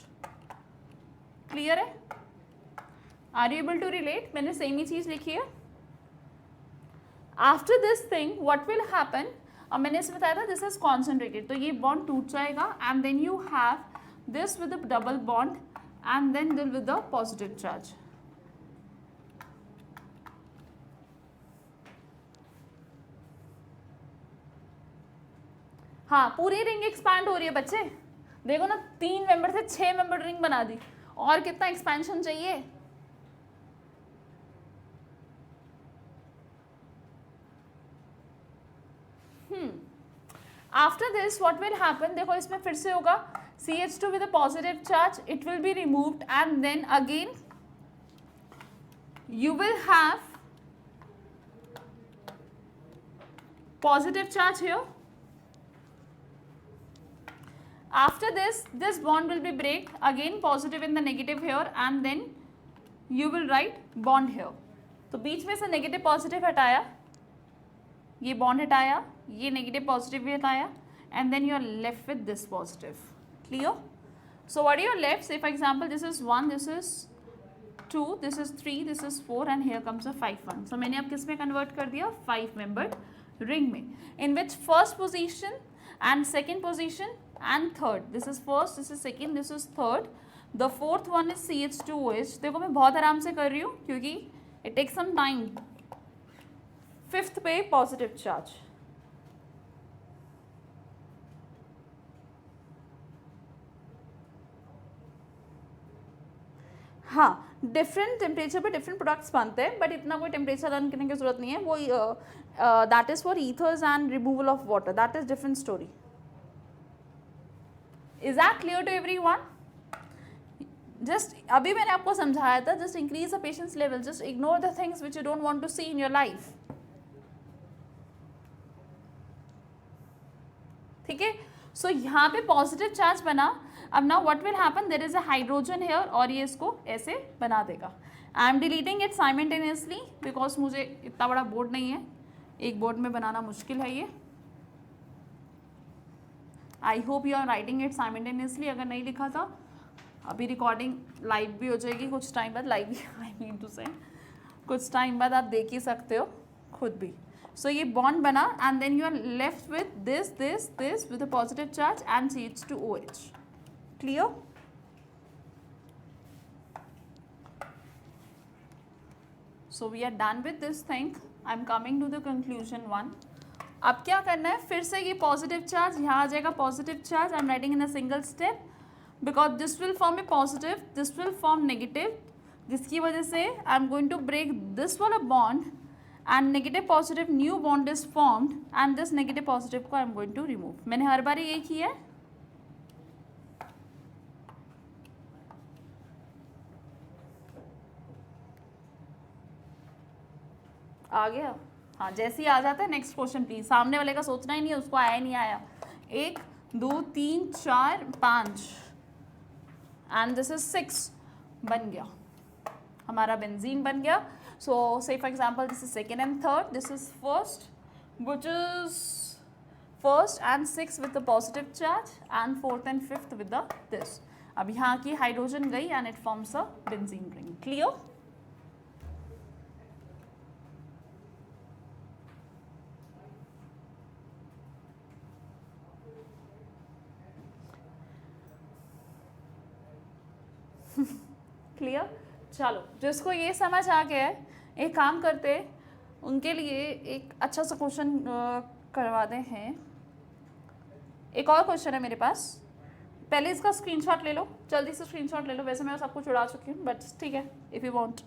Clear है? Are you able to relate? मैंने सेम ही चीज़ लिखी है. After this thing, what will happen? अब मैंने इसमें बताया था this is concentrated, तो ये bond टूट जाएगा and then you have this with a double bond and then with the positive charge. हाँ पूरी रिंग एक्सपैंड हो रही है बच्चे. देखो ना 3 मेंबर से 6 मेंबर रिंग बना दी, और कितना एक्सपेंशन चाहिए. After this what will happen, देखो इसमें फिर से होगा CH2 with a positive charge, it will be removed and then again you will have positive charge here. After this, this bond will be break, again positive in the negative here and then you will write bond here. तो बीच में से negative positive हटाया, ये bond हटाया, ये negative positive भी हटाया and then you are left with this positive. Clear? So what are your left? Say for example this is 1, this is 2, this is 3, this is 4 and here comes a 5 1. So मैंने अब किस में convert कर दिया? 5 membered ring में. In which first position and second position and third, this is first, this is second, this is third, the fourth one is CH2OH. देखो मैं बहुत आराम से कर रही हूँ क्योंकि it takes some time. Fifth पे पॉजिटिव चार्ज. हाँ डिफरेंट टेम्परेचर पे डिफरेंट प्रोडक्ट्स बनते हैं, बट इतना कोई टेम्परेचर रन करने की जरूरत नहीं है. वो that is for ethers and removal of water, that is different story. Is that clear to everyone? Just अभी मैंने आपको समझाया था, just increase the patience level, just ignore the things which you don't want to see in your life. ठीक है. सो यहाँ पे positive charge बना. अब now what will happen? There is a hydrogen here और ये इसको ऐसे बना देगा. I am deleting it simultaneously because मुझे इतना बड़ा बोर्ड नहीं है, एक बोर्ड में बनाना मुश्किल है ये. I hope you are writing it simultaneously. अगर नहीं लिखा था, अभी रिकॉर्डिंग लाइव भी हो जाएगी कुछ टाइम बाद. लाइव भी आई मीन टू से कुछ टाइम बाद आप देख ही सकते हो खुद भी. सो ये बॉन्ड बना and then you are left with this this this with a positive charge and CH2OH. Clear? So we are done with this thing. I am coming to the conclusion 1. अब क्या करना है, फिर से ये पॉजिटिव चार्ज यहाँ आ जाएगा. Positive charge I am writing in a single step because this will form a positive, this will form negative, जिसकी वजह से I am going to break this वाला bond and negative positive new bond is formed and this negative positive को I am going to remove. मैंने हर बार ये किया है. आ गया? हाँ, जैसे ही आ जाता है नेक्स्ट क्वेश्चन प्लीज. सामने वाले का सोचना ही नहीं है उसको आया नहीं आया. 1 2 3 4 5 एंड दिस इज 6 बन गया, हमारा बेंजीन बन गया. सो say for example this is second and third, this is first which is first and 6 with the positive charge and fourth and fifth with the this. अब यहाँ की हाइड्रोजन गई and it forms a benzene ring. Clear? Clear? चलो, जिसको ये समझ आ गया है, एक काम करते हैं, उनके लिए एक अच्छा सा क्वेश्चन करवाते हैं. एक और क्वेश्चन है मेरे पास. पहले इसका स्क्रीनशॉट ले लो, जल्दी से स्क्रीनशॉट ले लो. वैसे मैं सब कुछ उड़ा चुकी हूँ बट ठीक है, इफ़ यू वांट.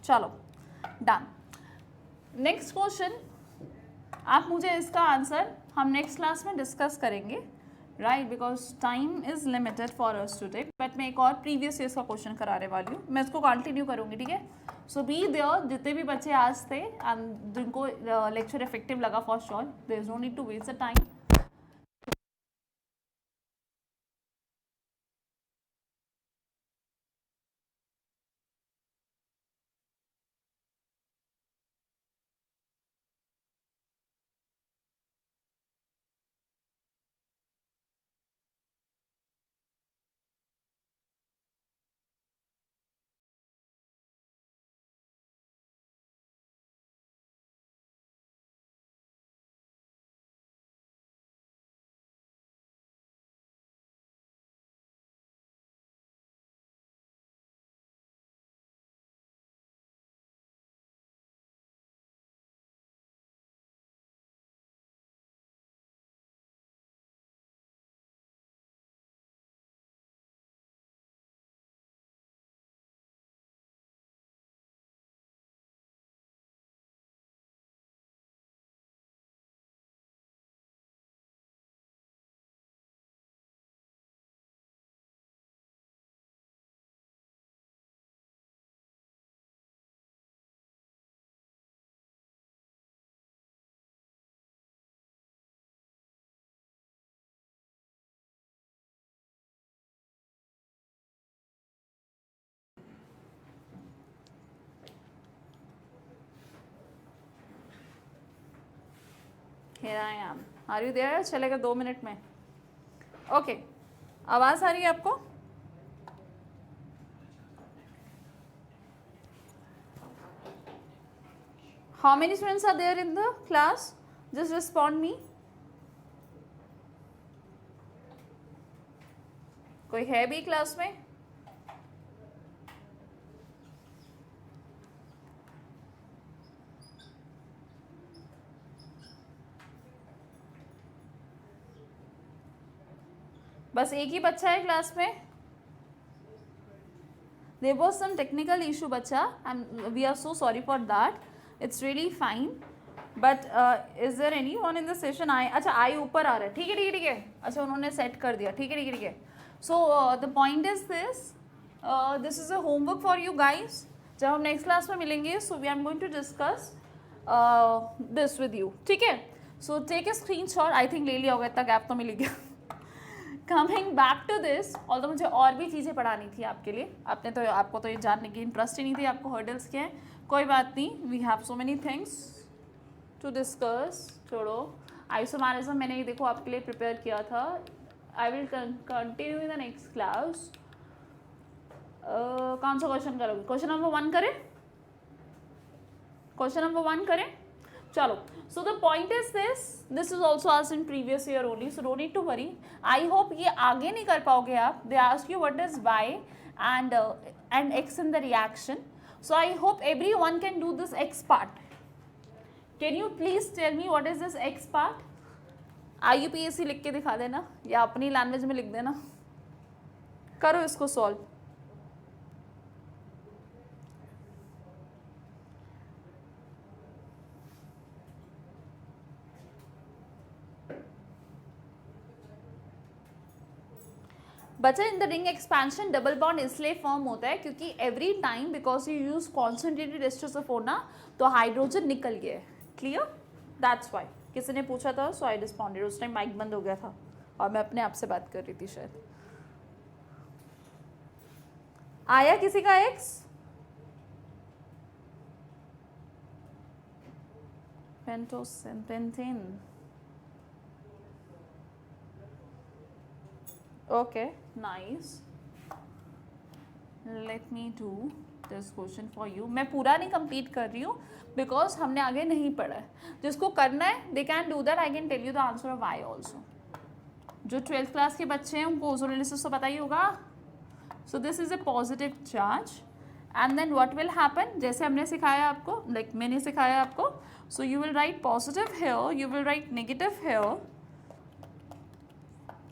चलो डन. नेक्स्ट क्वेश्चन, आप मुझे इसका आंसर हम नेक्स्ट क्लास में डिस्कस करेंगे, right, because time is limited for us to take. But मैं एक और प्रीवियस ईयर्स का क्वेश्चन कराने वाली हूँ, मैं इसको कंटिन्यू करूँगी. ठीक है? सो बी देयर, जितने भी बच्चे आज थे एंड जिनको लेक्चर इफेक्टिव लगा for sure, there is no need to waste the time. Here I am. Are you there? चलेगा 2 मिनट में. ओके, आवाज़ आ रही है आपको? How many students are there in the class? Just respond me. कोई है भी क्लास में? बस एक ही बच्चा है क्लास में. There was some technical issue बच्चा, and we are so sorry for that. It's really fine. But is there anyone in the session? अच्छा आई ऊपर आ रहा है. ठीक है ठीक है ठीक है. अच्छा उन्होंने सेट कर दिया. ठीक है ठीक है ठीक है. So the point is this. This is a homework for you guys. जब हम नेक्स्ट क्लास में मिलेंगे, so we are going to discuss this with you. ठीक है? So take a screenshot. I think ले लिया होगा, इतना गैप तो मिल गया. कमिंग बैक टू दिस, और तो मुझे और भी चीज़ें पढ़ानी थी आपके लिए. आपको तो ये जानने की इंटरेस्ट ही नहीं थी, आपको हर्डल्स क्या है. कोई बात नहीं, we have so many things to discuss. छोड़ो, आइसोमेरिज्म मैंने ये देखो आपके लिए प्रिपेयर किया था. I will continue in the next class. कौन सा क्वेश्चन करोगे? क्वेश्चन नंबर 1 करें? क्वेश्चन नंबर 1 करें? चलो. So the point is this is also asked in previous year only, so don't need to worry. I hope ये आगे नहीं कर पाओगे आप. They ask you what is Y and X in the reaction. So I hope everyone can do this X part. Can you please tell me what is this X part? IUPAC लिख के दिखा देना या अपनी language में लिख देना. करो इसको सॉल्व. बच्चा in the ring expansion double bond इसलिए फॉर्म होता है क्योंकि every time because you use concentrated asters of ना तो हाइड्रोजन निकल गया है. क्लियर? That's why. किसी ने पूछा था सो आई रिस्पॉन्डेड. उस टाइम माइक बंद हो गया था और मैं अपने आप से बात कर रही थी शायद. आया किसी का x? Pentane. Okay, nice. Let me do this question for you. मैं पूरा नहीं कंप्लीट कर रही हूँ बिकॉज हमने आगे नहीं पढ़ा है. जिसको करना है they can do that. I can tell you the answer of Y also. जो 12th क्लास के बच्चे हैं उनको ओजोनोलिसिस तो पता ही होगा. So this is a positive charge and then what will happen, जैसे हमने सिखाया आपको, लाइक मैंने सिखाया आपको. So you will write positive here, you will write negative here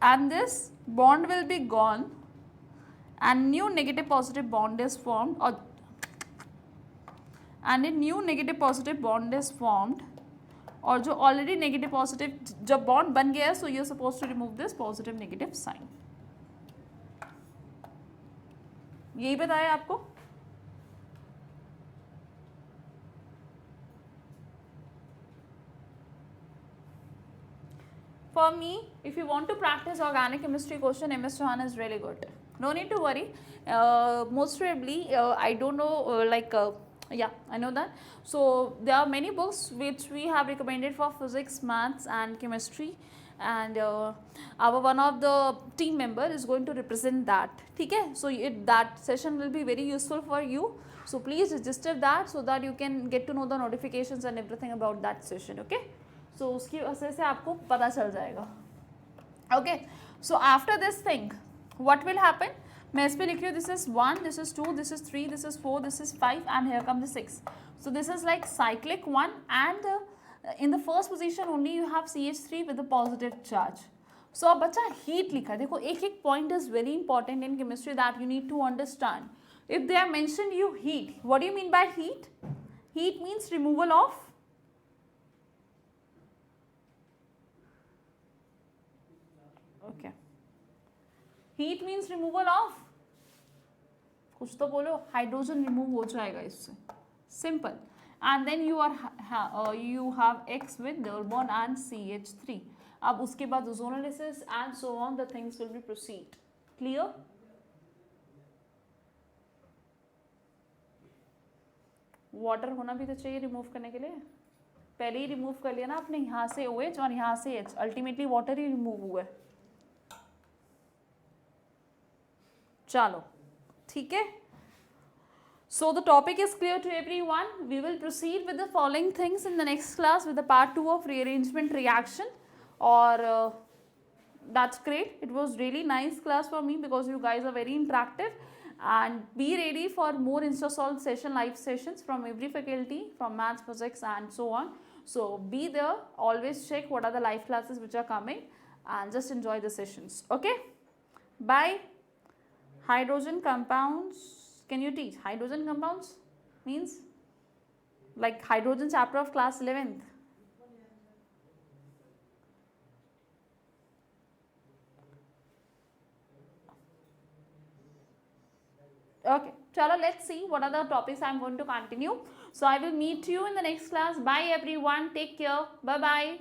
and this bond will be gone and new negative positive bond is formed or and a new negative positive bond is formed. और जो already negative positive जब bond बन गया है so you are suppose to remove this positive negative sign. यही बताया आपको. For me, if you want to practice organic chemistry question, MS Chauhan is really good. No need to worry. Most probably, I don't know, yeah, I know that. So, there are many books which we have recommended for physics, maths and chemistry. And our one of the team member is going to represent that. Okay? So, that session will be very useful for you. So, please register that so that you can get to know the notifications and everything about that session. Okay? सो उसकी वजह से आपको पता चल जाएगा. Okay. So after this thing what will happen, मैं इस पर लिख रही हूँ. This is 1, this is 2, this is 3, this is 4, this is 5 and here come the 6. So this is like cyclic 1 and in the first position only you have CH3 with a positive charge. So अब बच्चा heat लिखा. देखो एक एक point is very important in chemistry that you need to understand. If they are mentioned you heat, what do you mean by heat? Heat means removal of heat means removal of, कुछ तो बोलो, hydrogen remove हो जाएगा इससे. Simple. And then you have X with double bond and CH3. अब उसके बाद ozonolysis and so on the things will be proceed. Clear? Water होना भी तो चाहिए रिमूव करने के लिए. पहले ही रिमूव कर लिया ना आपने, यहाँ से OH और यहाँ से H, अल्टीमेटली वाटर ही रिमूव हुआ है. चलो ठीक है. So the topic is clear to everyone. We will proceed with the following things in the next class with the part 2 of rearrangement reaction. Or that's great. It was really nice class for me because you guys are very interactive. And be ready for more InstaSolve session, live sessions from every faculty, from maths, physics and so on. So be there. Always check what are the live classes which are coming and just enjoy the sessions. Okay? Bye. Hydrogen compounds. Can you teach hydrogen compounds? Means like hydrogen chapter of class 11th. Okay, chalo, let's see what are the topics I am going to continue. So I will meet you in the next class. Bye everyone. Take care. Bye bye.